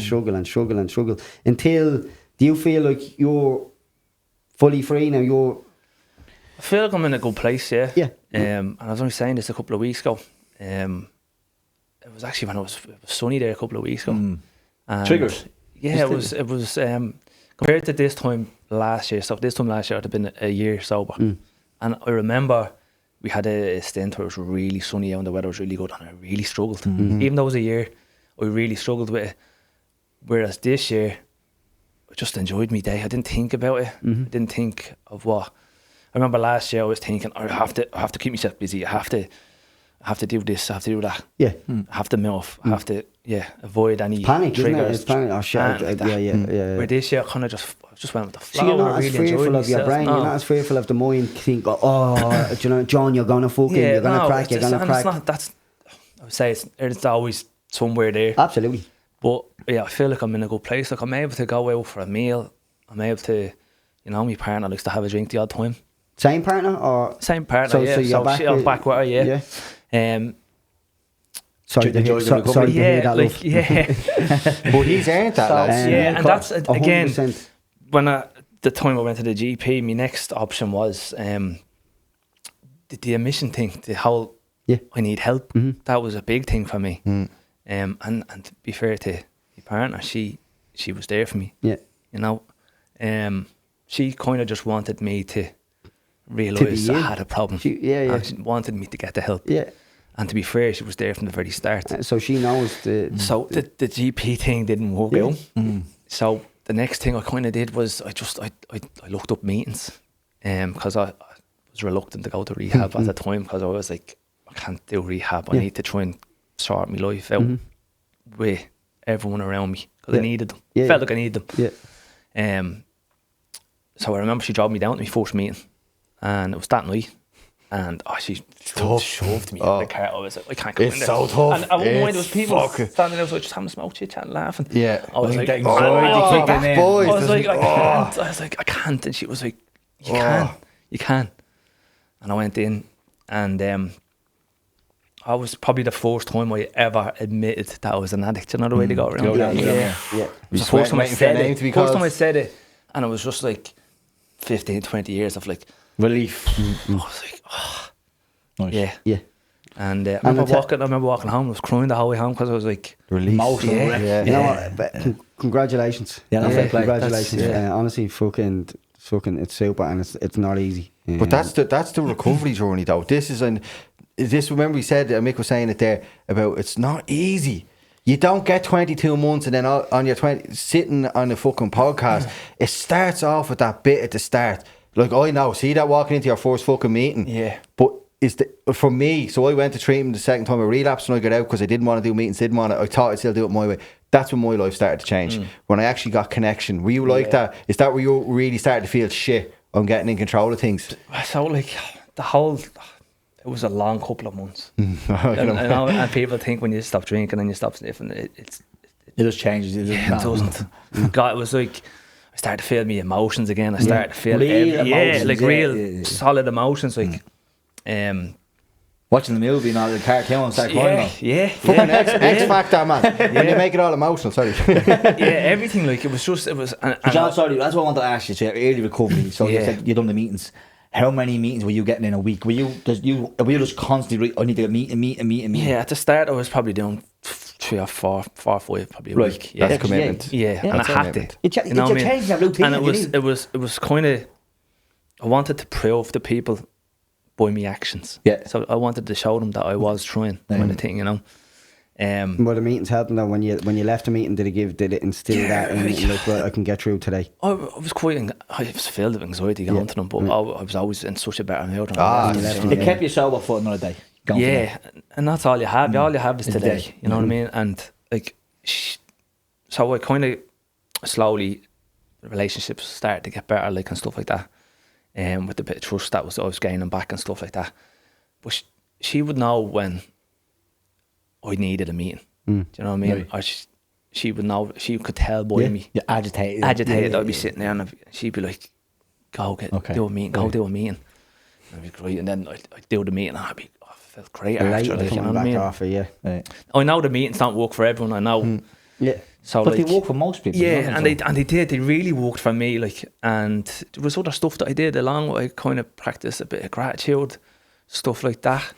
S3: until. Do you feel like you're fully free now?
S5: I feel like I'm in a good place, yeah.
S3: Yeah.
S5: And I was only saying this a couple of weeks ago. It was actually when it was sunny there a couple of weeks ago. And
S2: Triggers.
S5: Yeah, it was compared to this time last year. So this time last year I'd have been a year sober. And I remember we had a stint where it was really sunny out and the weather was really good, and I really struggled. Even though it was a year, I really struggled with it. Whereas this year, I just enjoyed my day. I didn't think about it. I didn't think of what. I remember last year I was thinking, I have to keep myself busy. I have to do this. I have to do that.
S3: Yeah.
S5: I have to move. I have to avoid any
S3: panic,
S5: triggers.
S3: Isn't it? It's panic. Oh shit!
S5: Like
S3: yeah.
S5: Where this year I kind of just went with the flow.
S3: So you're not
S5: I
S3: as
S5: really
S3: fearful of your brain.
S5: No.
S3: You're not as fearful of the mind. Think, "Oh, do you know, John, you're gonna fucking, you're gonna crack, you're gonna crack."
S5: It's not, I would say it's always somewhere there.
S3: Absolutely.
S5: But yeah, I feel like I'm in a good place. Like, I'm able to go out for a meal. I'm able to You know, my partner likes to have a drink the odd time.
S3: Same partner or
S5: Same partner,
S3: So
S5: yeah.
S3: you're back
S5: I'm
S3: with-
S5: back with her, yeah.
S3: sorry
S2: Did
S3: to
S2: you
S3: hear,
S2: enjoy the
S3: so,
S2: recovery?
S3: sorry to hear
S5: Yeah,
S3: that,
S5: like,
S3: love.
S5: yeah.
S4: But he's earned that, lads.
S5: Yeah, and that's, again,
S3: 100%.
S5: when the time I went to the GP, my next option was the admission thing, the whole
S3: Yeah.
S5: I need help. That was a big thing for me.
S4: Mm.
S5: And to be fair to my partner, she was there for me.
S3: Yeah.
S5: You know, she kind of just wanted me to realise I
S3: in.
S5: had a problem.
S3: Yeah.
S5: And she wanted me to get the help.
S3: Yeah.
S5: And to be fair, she was there from the very start.
S3: So she knows the.
S5: So the GP thing didn't work
S3: Yeah.
S5: out. So the next thing I kind of did was I looked up meetings, because I was reluctant to go to rehab at the time, because I was like, I can't do rehab. I need to try and sort my life out with everyone around me, because I needed them.
S3: Yeah,
S5: Felt like I needed them.
S3: Yeah.
S5: So I remember she drove me down to my first meeting, and it was that night. And she shoved me in the car. I was like, I can't come
S4: It's
S5: in there.
S4: so tough.
S5: And I wouldn't mind, there was
S4: It's
S5: people
S4: fucking-
S5: standing there, so just having a smoke, chit-chatting, laughing.
S4: Yeah.
S5: I was like,
S2: getting
S5: oh,
S2: anxiety
S5: oh,
S2: kicking in.
S4: boys.
S5: I was like, I
S4: Oh.
S5: can't. I was like, I can't. And she was like, you can. And I went in, and I was probably the first time I ever admitted that I was an addict. You know the way to go around.
S3: Yeah.
S5: It
S4: You
S5: was the first time I
S4: waiting for your
S5: said
S4: name
S5: it.
S4: to be
S5: First time I
S4: called.
S5: said it, and it was just like 15, 20 years of like,
S2: Relief.
S5: I was like, oh,
S2: Nice.
S5: yeah.
S3: Yeah.
S5: And I
S3: I
S5: remember walking home. I was crying the whole way home because I was like,
S4: Release.
S2: Emotional
S5: Yeah.
S2: wreck.
S4: Yeah.
S3: You know what? But congratulations.
S2: Yeah, fair play.
S3: Congratulations.
S5: That's-
S3: Honestly, fucking, it's super, and it's not easy.
S4: But that's the recovery journey, though. Remember we said, Mick was saying it there about it's not easy. You don't get 22 months and then on your 20 sitting on a fucking podcast. It starts off with that bit at the start. Like, I know, see that walking into your first fucking meeting.
S5: Yeah.
S4: But for me, so I went to treatment the second time I relapsed when I got out because I didn't want to do meetings, I thought I'd still do it my way. That's when my life started to change. When I actually got connection. Were you like that? Is that where you really started to feel shit? I'm getting in control of things.
S5: so like it was a long couple of months. and people think when you stop drinking and you stop sniffing, it
S2: just changes. It
S5: doesn't. God, it was like I started to feel my emotions again. I started to feel
S2: Real emotions,
S5: real solid emotions. Like,
S2: watching the movie and all the cartoons, start crying.
S4: Fucking X Factor, man. When you make it all emotional, sorry.
S5: Everything. Like it was just And
S2: John, sorry, that's what I wanted to ask you. So early recovery. So you
S5: Yeah.
S2: said you done the meetings. How many meetings were you getting in a week? Were you just constantly? I need to get meeting.
S5: yeah, at the start I was probably doing 3 or 4 or 5 probably a
S2: Right.
S5: week. Yeah.
S4: That's commitment.
S5: Yeah, and I
S4: that's
S5: had
S4: commitment.
S5: to.
S3: It's
S5: You know what I mean?
S3: changing your routine.
S5: And
S3: you need.
S5: it was kind of, I wanted to prove to people by my actions.
S2: Yeah.
S5: So I wanted to show them that I was trying kind of thing, you know.
S3: But the meetings helping though. When you left the meeting, did it instill that in you, like, well, I can get through today?
S5: I was I was filled with anxiety going to them, but I was always in such a better mood.
S2: It kept you sober for another day. Going
S5: Yeah, and that's all you have. All you have is
S2: It's
S5: today.
S2: today.
S5: You know what I mean? And like, so I kind of slowly, relationships started to get better, like, and stuff like that. With the bit of trust that I was gaining back and stuff like that. But she would know when I needed a meeting. Do you know what I mean?
S2: Right.
S5: Or she would know. She could tell by me.
S2: You're agitated.
S5: I'd be sitting there and she'd be like, "Go do a meeting. Go do a meeting." And I'd be great, and then I'd do the meeting, and I felt great after. Like, you know
S3: coming
S5: what I
S3: back
S5: mean?
S3: off it, yeah.
S2: Right.
S5: I know the meetings don't work for everyone. I know.
S3: Yeah.
S5: So
S2: But
S5: like,
S2: they work for most people.
S5: yeah,
S2: don't
S5: and they did. They really worked for me. Like, and there was other stuff that I did along with. I kind of practiced a bit of gratitude, stuff like that.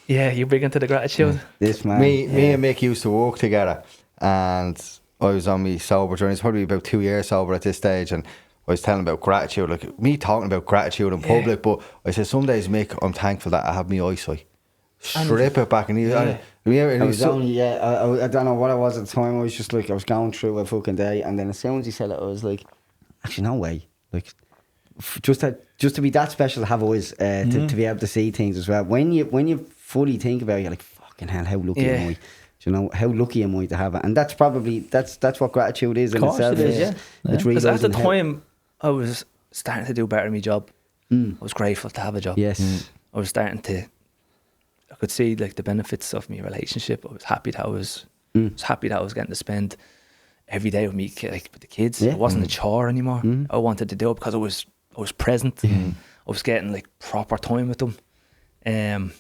S5: Yeah, you're big into the gratitude.
S3: This man.
S4: Me and Mick used to work together, and I was on my sober journey. It's probably about 2 years sober at this stage, and I was telling about gratitude, like me talking about gratitude in public. But I said some days, Mick, I'm thankful that I have my eyesight. Strip it back, and he
S3: I was only, I don't know what I was at the time. I was just like, I was going through a fucking day, and then as soon as he said it, I was like, actually, no way. Like, just to be that special to have eyes, to be able to see things as well. When you fully think about it, you're like, fucking hell, how lucky am I? Do you know, how lucky am I to have it? And that's probably, that's what gratitude is in
S2: Of course
S3: itself.
S2: it is, yeah.
S3: It's
S5: Because at the
S3: realising how-
S5: time, I was starting to do better in my job. I was grateful to have a job.
S3: Yes.
S5: I was starting to. I could see like the benefits of my relationship. I was happy that I was happy that I was getting to spend every day with me, like with the kids.
S3: Yeah.
S5: It wasn't a chore anymore. I wanted to do it because I was present. I was getting like proper time with them. And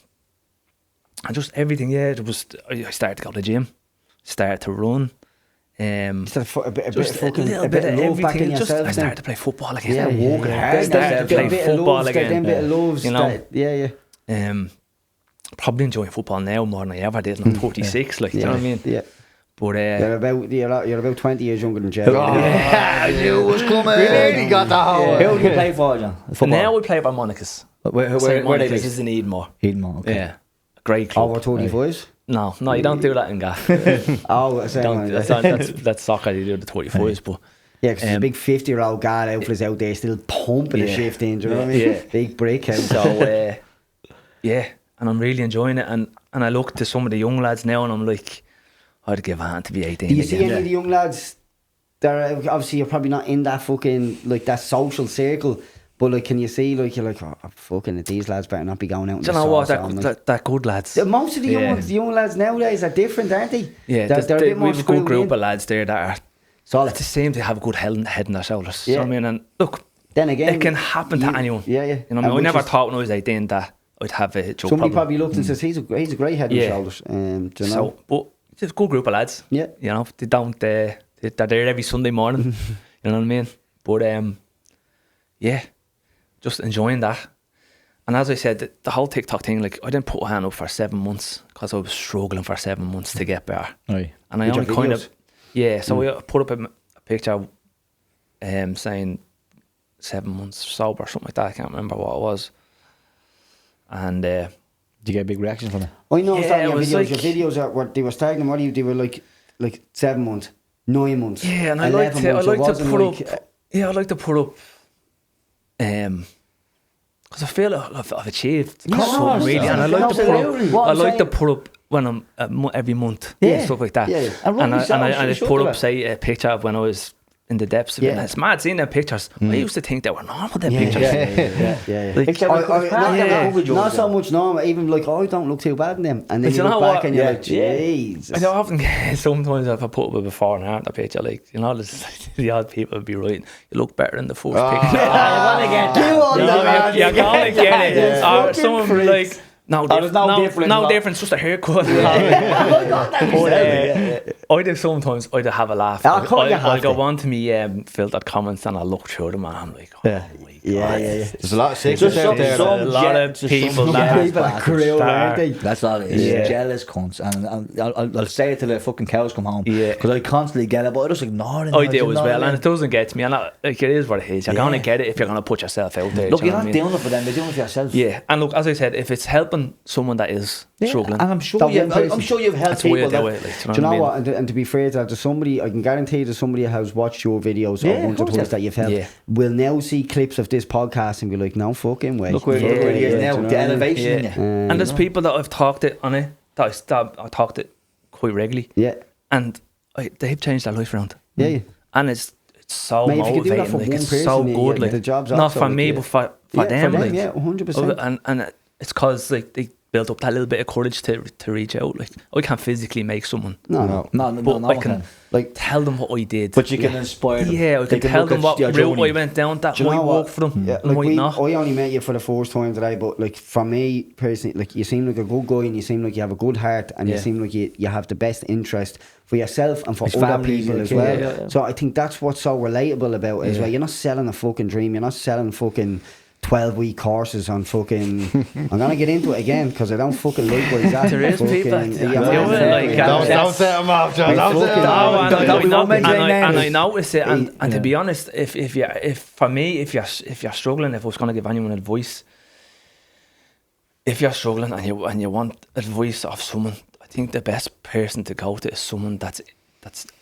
S5: just everything, I started to go to the gym, started to run.
S3: Just a bit
S5: Just
S3: of fucking,
S5: little
S3: a bit of love
S5: everything.
S3: back in
S5: Just,
S3: yourself.
S5: I started to play football again.
S3: Yeah,
S2: walking hard.
S5: Started to play football again.
S3: Bit of loves,
S5: You know?
S3: yeah.
S5: Probably enjoying football now more than I ever did. I'm 36, like, do you know what I mean?
S3: Yeah.
S5: But
S3: You're about 20 years younger than Jay.
S4: I knew it was coming. We nearly got the whole.
S2: Who do you play for, John?
S5: now we play by Monicas.
S2: Where
S5: St.
S2: they
S5: Monicas
S2: based?
S5: is in Edinburgh.
S2: Edinburgh, okay.
S5: Yeah, a great club.
S3: Over 35s?
S5: No, you don't do that in Gaff.
S3: Oh,
S5: That's soccer. You do the 35s, but
S3: yeah, because there's a big 50-year-old guy out there still pumping a shift in. Do you know what I mean?
S5: Yeah.
S3: Big breakout.
S5: So and I'm really enjoying it. And I look to some of the young lads now, and I'm like, I'd give a hand to be 18.
S3: Do you see
S5: again.
S3: any of the young lads? They're obviously you're probably not in that fucking like that social circle, but like, can you see like you're like, oh, fucking these lads better not be going out.
S5: Do you know what? That good lads.
S3: Most of the young lads nowadays are different, aren't they?
S5: Yeah,
S3: they're a bit more
S5: we have a good group
S3: in.
S5: of lads there that are
S3: solid.
S5: it's the same to have a good head in their shoulders.
S3: Yeah.
S5: So I mean, and look,
S3: Then again,
S5: it can happen to anyone.
S3: Yeah, yeah.
S5: You know, what I mean? I
S3: which
S5: never
S3: is-
S5: thought when I was 18 that I'd have a joke
S3: Somebody
S5: problem.
S3: probably looked and says he's a great head and
S5: Yeah.
S3: shoulders. Do you know?
S5: So, but it's a good group of lads.
S3: Yeah.
S5: You know, they don't. They're there every Sunday morning. You know what I mean? But yeah, just enjoying that. And as I said, the whole TikTok thing, like I didn't put a hand up for 7 months because I was struggling for 7 months to get better.
S2: Right.
S5: And I
S3: With
S5: only
S3: your
S5: kind
S3: videos?
S5: of, so I put up a picture saying 7 months sober, something like that. I can't remember what it was. And
S2: Did you get a big reaction from it?
S3: I know
S5: Yeah, it
S3: your
S5: was
S3: videos.
S5: like-
S3: Your videos are what they were starting. What they were like 7 months, 9 months.
S5: yeah, and I
S3: 11
S5: like to
S3: months. It wasn't
S5: put
S3: like,
S5: up. Yeah, I like to put up. Because I feel I've achieved something really, and I like to put
S3: absolutely.
S5: up. I like to put up when I'm every month,
S3: Yeah.
S5: stuff like that.
S3: Yeah, yeah.
S2: And
S5: And
S2: rightly so,
S5: I
S2: you
S5: just
S2: should
S5: put
S2: do
S5: up,
S2: it.
S5: say, a picture of when I was in the depths of it.
S3: Yeah.
S5: And it's mad seeing them pictures. I used to think they were normal, them pictures.
S3: yeah.
S5: Like,
S3: Not so much normal. Even like, I don't look too bad in them. And then
S5: But
S3: you
S5: you
S3: look
S5: know
S3: back
S5: what?
S3: and you're
S2: Yeah.
S3: like, Jesus.
S5: I often get sometimes if I put up a before and after picture, like, you know, the odd people would be writing, you look better in the first picture.
S3: You on
S5: You
S3: the
S5: know,
S3: man.
S5: you're gonna get it.
S3: Yeah.
S5: Or
S3: Fucking
S5: someone be
S3: freaks.
S5: like, no
S2: there's no difference,
S5: no
S2: no.
S5: difference, just a haircut. I do sometimes. I do have a laugh.
S3: Of course you have
S5: I'll go
S3: to.
S5: on to me filtered comments and I'll look through them and I'm like, oh
S2: Yeah.
S5: my God.
S3: Yeah.
S4: There's a lot of
S2: Just
S4: secrets out
S2: some-
S4: there.
S2: some-
S5: A lot of
S2: Just
S5: people
S2: some
S5: that
S3: People are cruel, aren't they?
S2: That's all it is.
S5: Yeah.
S2: Jealous cunts. And I'll say it till the fucking cows come home.
S5: Yeah.
S2: Because I constantly get it, but I just ignore it.
S5: I do as well, and it doesn't get to me. And like, it is what it is. You're
S2: Yeah.
S5: gonna get it if you're gonna put yourself out there.
S2: Look,
S5: do you
S2: you're
S5: know
S2: not
S5: what I mean?
S2: doing it for them, you're doing it for yourself.
S5: Yeah, and look, as I said, if it's helping someone that is struggling,
S2: And I'm sure
S3: That one
S2: I'm
S3: person.
S2: sure you've helped
S5: that's the way
S2: people
S5: I do
S2: that,
S5: it. Like,
S3: Do you know
S5: I mean?
S3: what? And to be fair to that, there's somebody, I can guarantee there's somebody who's watched your videos
S2: Yeah,
S3: or once or
S2: of course,
S3: twice
S2: yeah.
S3: that you've helped,
S5: Yeah.
S3: will now see clips of this podcast and be like, no fucking way.
S2: Look where
S5: Yeah,
S2: he is
S5: yeah,
S2: now,
S3: do you know
S2: the
S3: what I mean?
S2: elevation in
S5: Yeah.
S2: you.
S5: And there's people that I've talked it on it that I talked it quite regularly,
S3: Yeah.
S5: and they've changed their life around.
S3: Yeah.
S5: And it's so
S3: Mate, if you could do that
S5: motivating.
S3: for
S5: like,
S3: one
S5: it's
S3: person,
S5: so
S3: yeah,
S5: good.
S3: yeah,
S5: Like
S3: the job's
S5: not
S3: also
S5: for
S3: like,
S5: me,
S3: yeah.
S5: but for
S3: Yeah,
S5: them.
S3: for them,
S5: like,
S3: yeah, 100%.
S5: And it's cause like they built up that little bit of courage to reach out. Like I can't physically make someone,
S3: No.
S5: but I can
S3: Like,
S5: tell them what I did.
S2: But you can inspire them.
S5: Yeah, I
S2: They
S5: can tell
S2: look
S5: them
S2: at
S5: what
S2: your
S5: route
S2: journey.
S5: I went down that
S3: do you
S5: might
S3: know
S5: work
S3: what?
S5: for them,
S3: Yeah,
S5: and
S3: like
S5: might not.
S3: I only met you for the first time today, but like for me personally, like you seem like a good guy and you seem like you have a good heart and you
S2: Yeah.
S3: seem like you have the best interest for yourself and for
S2: His
S3: other
S2: family,
S3: people
S2: like,
S3: as
S2: yeah,
S3: well.
S2: yeah, yeah.
S3: So I think that's what's so relatable about it as
S2: Yeah.
S3: well. You're not selling a fucking dream. You're not selling fucking 12-week courses on fucking. I'm gonna get into it again because I don't fucking like what he's at.
S5: There is people that do it, like,
S4: Don't set them off, John. Don't set them
S5: No,
S4: off.
S5: and I notice it, and to
S2: Yeah.
S5: be honest, if for me, if you're struggling, if I was going to give anyone advice, if you're struggling and you want advice of someone, I think the best person to go to is someone that's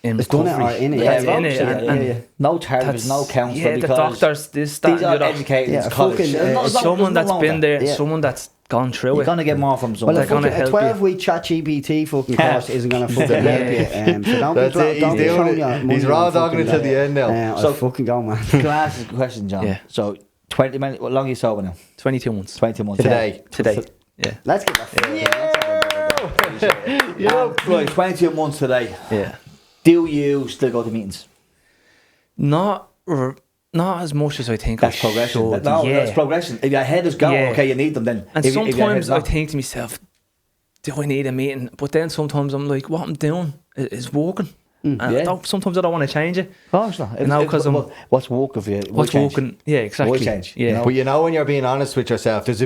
S5: in
S3: It's done it
S5: recovery,
S3: or in it,
S5: that's
S3: yeah,
S5: in it,
S3: yeah,
S5: and
S3: yeah.
S2: No therapists, no counsellor.
S5: yeah, the
S2: because
S5: doctors, this, that,
S2: these are
S5: the other.
S2: educated
S3: Yeah,
S2: college.
S3: fucking,
S2: There's no-
S5: Someone
S2: there's
S5: that's
S2: no
S5: been
S2: wrong
S5: there,
S3: Yeah.
S5: someone that's gone through
S2: You're
S5: it.
S2: gonna get more from
S3: Well,
S2: someone.
S5: They're
S3: a
S5: gonna
S3: fucking
S5: help you.
S3: 12-week ChatGPT fucking course isn't gonna fucking help you. So don't
S4: That's
S3: be,
S4: it, he's
S3: don't be
S4: doing
S3: throwing
S4: it.
S3: your money
S4: He's
S3: on
S4: raw
S3: fucking
S4: dogging it till
S3: that.
S4: the end now.
S3: So
S2: So-
S3: fucking go, man.
S2: Can I ask a question, John?
S5: Yeah.
S2: So 20 minutes. What long are you sober now?
S5: 22 months
S2: 20 months.
S4: Today.
S5: yeah,
S3: Let's get that.
S2: Yeah. Right, 22 months today.
S5: yeah.
S2: do you still go to meetings?
S5: Not as much as I think.
S2: That's
S5: I
S2: progression.
S5: should.
S2: That's progression. If your head is going,
S5: Yeah.
S2: okay, you need them then.
S5: And
S2: If your head's
S5: sometimes I
S2: not-
S5: think to myself, do I need a meeting? But then sometimes I'm like, what I'm doing is working. And
S2: yeah.
S5: sometimes I don't want to change it.
S2: Of course not.
S5: You know, 'cause I'm-
S2: what's working for you?
S5: What's working? Yeah, exactly.
S2: Why change?
S5: Yeah.
S2: You know?
S4: But you know when you're being honest with yourself, there's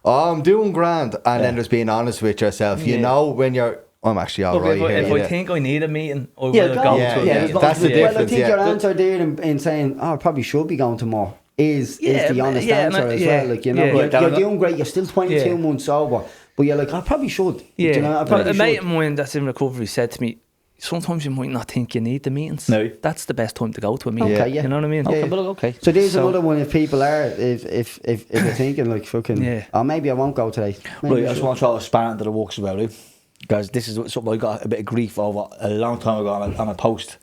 S4: I'm doing grand, and then there's being honest with yourself. You
S5: Yeah.
S4: know when you're I'm actually all
S5: Look,
S4: right
S5: if
S4: here.
S5: I think I need a meeting, I
S3: Yeah,
S5: will
S3: go.
S5: go
S4: Yeah,
S5: to a
S4: yeah,
S5: meeting.
S4: that's the
S3: Well, I
S4: difference,
S3: think
S4: yeah.
S3: your answer there in saying, I probably should be going to more is the honest answer as well. Like, you know, you're doing great, you're still 22 months sober, but you're like, I probably should.
S5: Yeah,
S3: Do you know, I probably
S5: a mate
S3: should.
S5: of mine that's in recovery said to me, sometimes you might not think you need the meetings.
S2: No.
S5: That's the best time to go to a meeting.
S3: Okay, yeah.
S5: You know what I mean?
S3: Yeah.
S2: Okay, but okay.
S3: So there's
S5: So-
S3: another one if people are, if they're thinking like fucking,
S5: Yeah.
S3: oh, maybe I won't go today. Maybe
S2: Right, I
S3: I
S2: just
S3: should.
S2: want to throw a spanner into the works about it, because this is something I got a bit of grief over a long time ago on a post.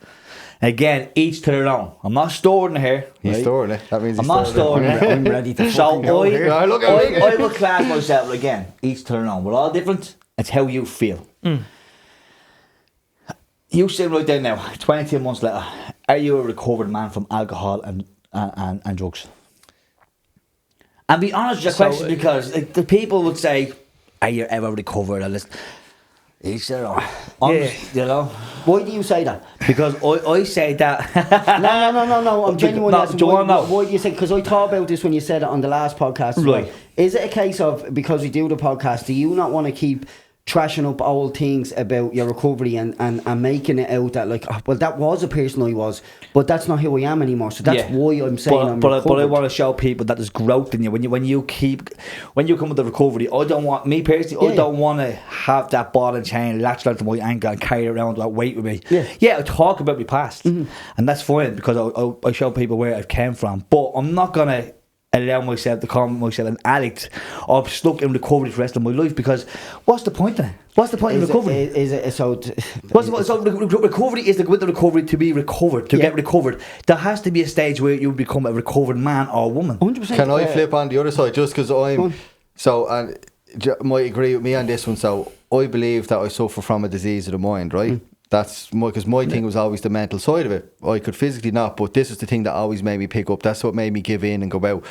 S2: Again, each to their own. I'm not storing it here.
S4: He's
S2: right?
S4: storing it. That means he's
S2: I'm not
S4: storing it.
S2: storing it.
S3: I'm ready to
S2: So
S3: fucking go here.
S4: Yeah, look at me.
S2: I will class myself again, each to their own. We're all different. It's how you feel. You sit right down now, 22 months later. Are you a recovered man from alcohol and drugs? And be honest with your
S5: So,
S2: question, because like, the people would say, are you ever recovered? And each their own. You know?
S3: Why do you say that?
S2: Because I say that.
S3: No. I'm genuinely
S2: No,
S3: asking
S2: do you
S3: why,
S2: wanna know?
S3: why do you say? Because I thought about this when you said it on the last podcast. as well.
S2: Right.
S3: Is it a case of because we do the podcast, do you not want to keep trashing up old things about your recovery and making it out that like, oh, well, that was a person I was, but that's not who I am anymore. So that's why I'm saying I'm
S2: but I
S3: recovered.
S2: want to show people that there's growth in you when you come with the recovery. I don't want me personally. I don't want to have that ball and chain latched onto my ankle and carry it around that weight with me. Yeah, I talk about my past, and that's fine because I show people where I've came from. But I'm not gonna allow myself to call myself an addict or stuck in recovery for the rest of my life, because what's the point in it? What's the point in recovery?
S3: Is it so?
S2: Recovery is with the recovery to be recovered, to get recovered. There has to be a stage where you become a recovered man or woman.
S3: 100%.
S4: Can I flip on the other side just because I'm so and might agree with me on this one. So I believe that I suffer from a disease of the mind, right? That's because my thing was always the mental side of it. I could physically not, but this is the thing that always made me pick up. That's what made me give in and go out.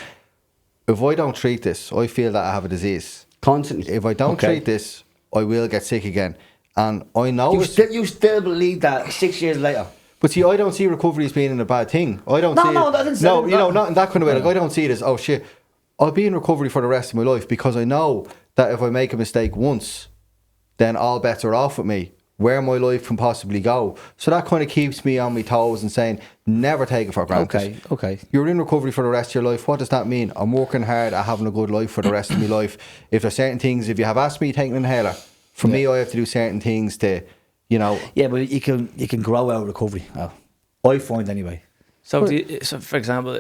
S4: If I don't treat this, I feel that I have a disease.
S3: Constantly.
S4: If I don't treat this, I will get sick again. And I know
S2: You still believe that 6 years later?
S4: But see, I don't see recovery as being a bad thing. I don't see
S2: I
S4: it.
S2: didn't say
S4: No,
S2: that.
S4: you know, not in that kind of way. Like, I don't see it as, oh shit, I'll be in recovery for the rest of my life, because I know that if I make a mistake once, then all bets are off with me, where my life can possibly go. So that kind of keeps me on my toes and saying, never take it for granted.
S2: Okay.
S4: You're in recovery for the rest of your life. What does that mean? I'm working hard at having a good life for the rest of my life. If there's certain things, if you have asked me to take an inhaler, for me, I have to do certain things to, you know.
S2: Yeah, but you can grow out of recovery. I find anyway.
S5: So, so for example,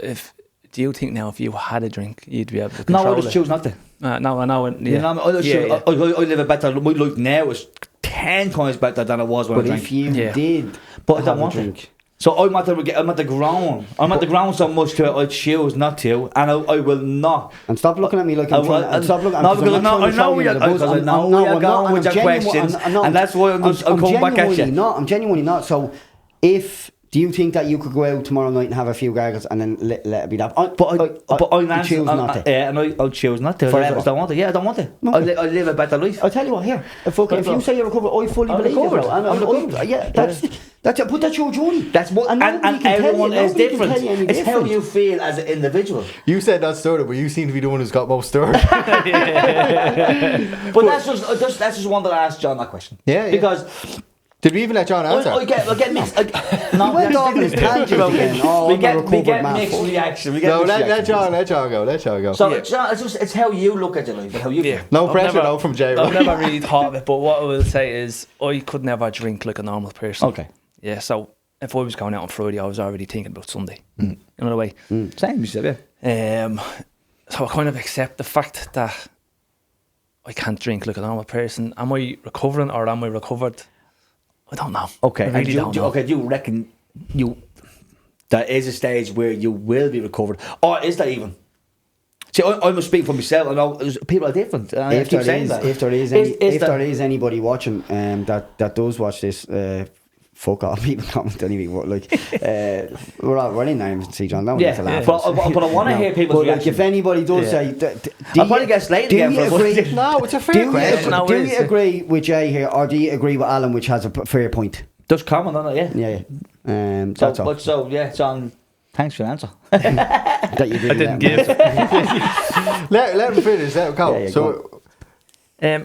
S5: do you think now if you had a drink, you'd be able to
S2: No,
S5: control
S2: I just choose not to.
S5: No, I know.
S2: You know, I live a better. My life now is 10 times better than it was when
S3: But
S2: I
S3: if
S2: drank.
S3: you did,
S2: But I
S3: have
S2: don't
S3: a
S2: want
S3: drink.
S2: to. So I'm at the ground. I'm at the ground so much to it. I choose not to, and I will not.
S3: And stop looking at me like I'm trying. And stop looking.
S2: No, because I know where you're going with your questions, and that's why I'm coming back at you.
S3: I'm genuinely not. So, do you think that you could go out tomorrow night and have a few gargles and then let it be that?
S2: But I
S3: choose not to.
S2: Yeah, and I'll choose not to.
S3: Forever.
S2: I don't want to. Yeah, I don't want to.
S3: No.
S2: I live a better life.
S3: I'll tell you what. Here, if you say you're recovered, I fully
S2: I'm
S3: believe you,
S2: recovered.
S3: bro. And
S2: I'm recovered.
S3: Yeah, that's it. But that's your journey.
S2: That's what, and
S3: nobody can tell
S2: everyone
S3: you-
S2: is
S3: nobody can
S2: different.
S3: tell you any
S2: It's how
S3: different.
S2: you feel as an individual.
S4: You said that story, but you seem to be the one who's got most stories.
S2: But that's just one that I asked John that question.
S4: Yeah.
S2: Because
S4: Did we even let John answer?
S2: I get mixed. No,
S3: He went off on his tangent again. Oh,
S2: we
S3: I'm a
S2: get
S3: recovered man.
S2: mixed reaction. We get
S4: No,
S2: mixed
S4: let
S2: reaction.
S4: John go. Let John go.
S2: So it's how you look at your life and how you feel.
S4: No
S5: I've
S4: pressure,
S5: never-
S4: though, from Jay.
S5: I've never really thought of it, but what I will say is I could never drink like a normal person.
S2: Okay.
S5: Yeah, so if I was going out on Friday, I was already thinking about Sunday. You know the way?
S2: Same, you said, yeah.
S5: So I kind of accept the fact that I can't drink like a normal person. Am I recovering or am I recovered? I don't know.
S2: Okay,
S5: I
S2: and
S5: really don't know.
S2: do you reckon there is a stage where you will be recovered, or is that even? See, I must speak for myself. I know people are different. And I keep saying that.
S3: If there is anybody watching that does watch this, fuck all people comment anything. But like, we're in there to see John. Don't
S2: Yeah,
S3: need to laugh.
S2: but I want to hear people's
S3: But like,
S2: reaction.
S3: if anybody does say,
S2: I'll probably get slated again for it.
S4: No, it's a fair question.
S5: No, it
S3: Do
S5: is,
S3: you
S5: yeah.
S3: agree with Jay here, or do you agree with Alan, which has a fair point?
S2: Just comment on it, yeah.
S3: Yeah.
S2: So,
S3: That's all.
S2: but so, yeah, John, thanks for your answer.
S3: That you
S5: I didn't give.
S4: Let him finish. Let him go.
S3: Yeah,
S4: So,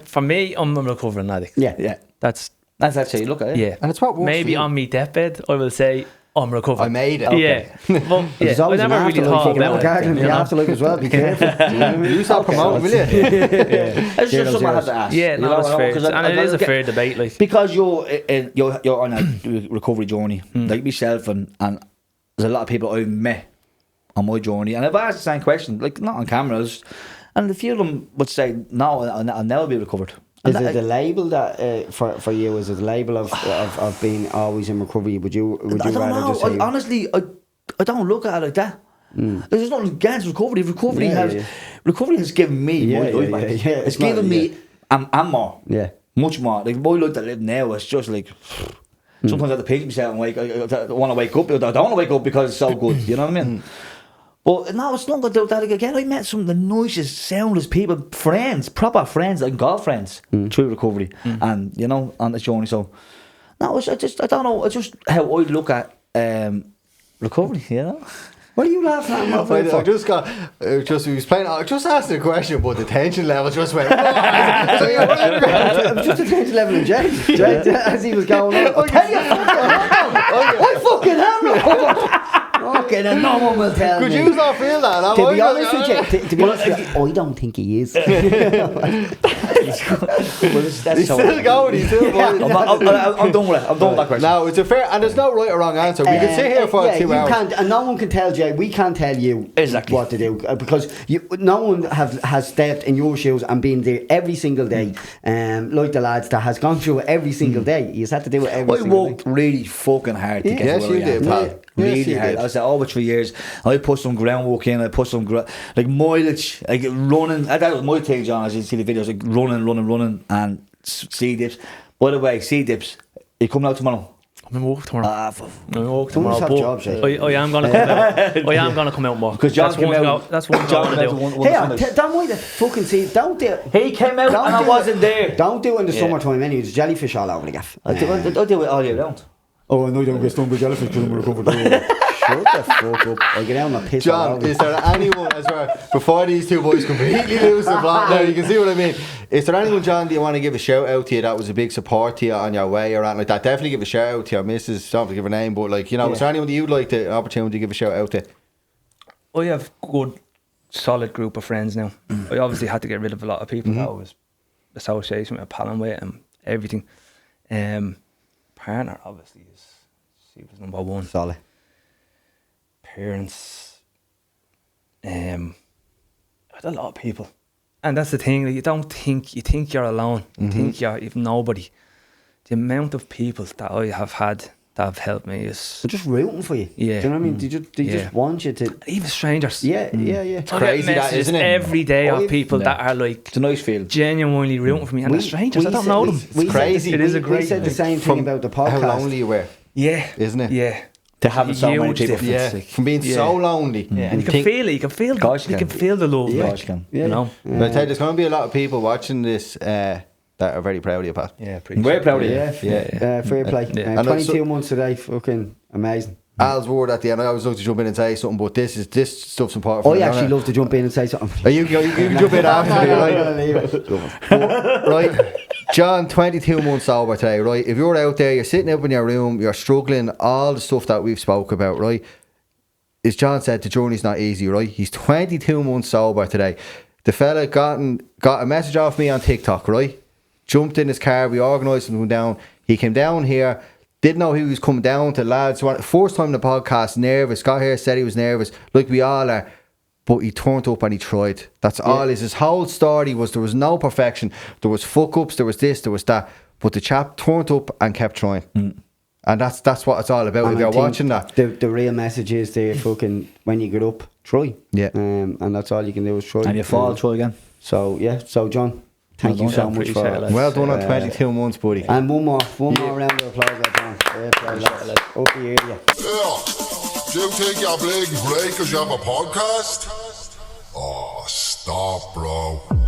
S5: For me, I'm a recovering addict.
S3: Yeah.
S5: That's
S2: That's actually, you look at it.
S5: yeah.
S4: and it's what works
S5: Maybe
S4: for you.
S5: on my deathbed, I will say I'm recovering.
S4: I made it.
S5: Yeah. Well,
S3: There's
S5: yeah. I
S3: always
S5: never
S3: an
S5: really
S3: afterlife.
S5: thought
S3: You can have a
S5: about
S3: garden in
S5: it.
S3: the
S5: You know?
S3: afterlife as well. Be careful. Do you know what I mean?
S4: You stop promoting, will you?
S2: It's
S3: Zeros,
S2: just something I have
S3: zeros.
S2: to ask.
S5: Yeah,
S2: you
S5: no,
S2: know,
S5: it's fair.
S2: 'cause
S5: And it is a
S2: get-
S5: fair debate, like.
S2: Because you're on a recovery journey, like myself, and there's a lot of people I've met on my journey, and I've asked the same question, like not on cameras, and a few of them would say, "No, I'll never be recovered."
S3: Is it the label that for you? Is it the label of being always in recovery? Would you
S2: I don't
S3: rather
S2: know.
S3: just say
S2: Honestly, I don't look at it like that. There's nothing against recovery. Recovery has given me my life back.
S3: yeah.
S2: It's given me and more.
S3: Yeah.
S2: Much more. Like my life that I live now is just like sometimes I have to pinch myself and wake. I want to wake up. I don't want to wake up because it's so good. You know what I mean? But no, it's not going to do that again. I met some of the nicest, soundless people, friends, proper friends, like golf friends, through recovery, and you know, on this journey. So, no, I don't know. It's just how I look at recovery. You know.
S3: What are you laughing at?
S4: I just got, he was playing, I just asked a question, but the tension level just went,
S3: It was just a tension level in Jay as he was going on. I'll tell you, I fucking am. Okay, then no one will tell
S4: could
S3: me.
S4: you not feel that?
S3: To be honest with you, to be honest with you, I don't think he is.
S4: He's still going, he's still going.
S2: I'm done with it. I'm done with that question.
S4: No, it's a fair, and there's no right or wrong answer. We could sit here for 2 hours.
S3: Can't, and no one can tell Jay. We can't tell you
S2: Exactly.
S3: what to do because no one has stepped in your shoes and been there every single day. Like the lads that has gone through it every single day. You just had to do it every
S2: I
S3: single
S2: worked
S3: day.
S2: really fucking hard to get
S4: Yes,
S2: to where
S4: you
S2: I am.
S4: did, pal.
S3: Yeah.
S2: Really
S4: Yes, you
S2: hard.
S4: did.
S2: I was there over 3 years. I put some groundwork in. I put some like mileage, like running. That was my thing, John. As you see the videos, like running, and sea dips. By the way, sea dips. You coming out tomorrow?
S5: I'm in work tomorrow. I'm in work
S3: Someone
S5: tomorrow.
S3: must have
S5: but
S3: jobs, eh?
S5: I am gonna come out. I am gonna come out more.
S2: Because John
S5: That's
S2: came
S5: one
S2: out.
S5: go- That's one
S2: John
S5: going
S2: came
S5: to
S2: out
S5: do.
S2: to one
S3: Hey,
S2: Sundays.
S3: don't mind the fucking see. Don't do it.
S2: He came out
S3: Don't
S2: and I
S3: do
S2: wasn't
S3: it.
S2: there.
S3: Don't do it in the
S2: Yeah.
S3: summertime anyway. There's jellyfish all over the gaff.
S2: I do it all year round.
S3: Oh, no, you don't get stung by jellyfish because I'm recovered. Shut the fuck up. I get out and I piss all
S4: John,
S3: over.
S4: is there anyone, as well, before these two boys completely lose the plot, now you can see what I mean. Is there anyone, John, do you want to give a shout out to you that was a big support to you on your way or anything like that? Definitely give a shout out to your missus, don't have to give her name, but like, you know, is there anyone that you'd like an opportunity to give a shout out to?
S5: I have a good, solid group of friends now. I obviously had to get rid of a lot of people that I was associated with, palling with, and everything. Partner, obviously, she was number one.
S3: Solid.
S5: Parents, I had a lot of people, and that's the thing. Like, you think you're alone. You think you've nobody. The amount of people that I have had that have helped me is
S3: They're just rooting for you.
S5: Yeah.
S3: Do you know what I mean? They just want you to.
S5: even strangers.
S3: Yeah.
S5: I
S4: Crazy
S5: get
S4: that,
S5: messages
S4: isn't it?
S5: every day
S3: Oh,
S5: of people
S2: yeah.
S5: that are like
S2: It's a nice feeling.
S5: genuinely rooting for me, and they're strangers. I don't know them.
S4: It's crazy.
S5: It is a
S3: We
S5: great
S3: said the
S5: thing.
S3: same thing about the podcast.
S4: How lonely you were,
S5: Yeah,
S4: isn't it?
S5: Yeah,
S2: To have so many
S5: Huge
S2: people.
S5: difference.
S4: Yeah,
S5: Like,
S4: from being so lonely.
S5: yeah, and you can feel it. You can feel.
S2: Gosh, you
S5: you
S2: can.
S5: can feel the love.
S3: Yeah.
S5: like,
S2: Gosh, you can.
S3: Yeah.
S5: You know.
S4: But I tell you, there's going to be a lot of people watching this that are very proud of you, Pat.
S5: Yeah,
S2: I'm very proud of you.
S3: Yeah. Fair play.
S5: Yeah.
S4: And
S3: 22
S4: so-
S3: months today, fucking amazing.
S4: Al's word at the end. I always love to jump in and say something, but this stuff's important. For
S3: I
S4: me,
S3: actually
S4: don't it?
S3: love to jump in and say something.
S4: You can jump in after me, right? Right, John, 22 months sober today, right? If you're out there, you're sitting up in your room, you're struggling, all the stuff that we've spoke about, right? As John said, the journey's not easy, right? He's 22 months sober today. The fella got a message off me on TikTok, right? Jumped in his car, we organised him to come down. He came down here, didn't know he was coming down to lads. First time in the podcast, nervous. Got here, said he was nervous, like we all are. But he turned up and he tried. That's all. His whole story was there was no perfection. There was fuck ups, there was this, there was that. But the chap turned up and kept trying. And that's what it's all about.
S3: And
S4: If
S3: I
S4: you're
S3: think
S4: watching that,
S3: the real message is there, fucking, when you get up, try.
S4: Yeah.
S3: And that's all you can do is try.
S2: And you fall, try again.
S3: So, yeah. So, John, thank you so much for
S5: appreciate it.
S4: well done on
S3: uh,
S4: 22 months, buddy.
S3: And one more round of applause, there, John. Fair play, lads. Up the area.
S1: Yeah. Do you think you're big break because you have a podcast? Oh, stop, bro.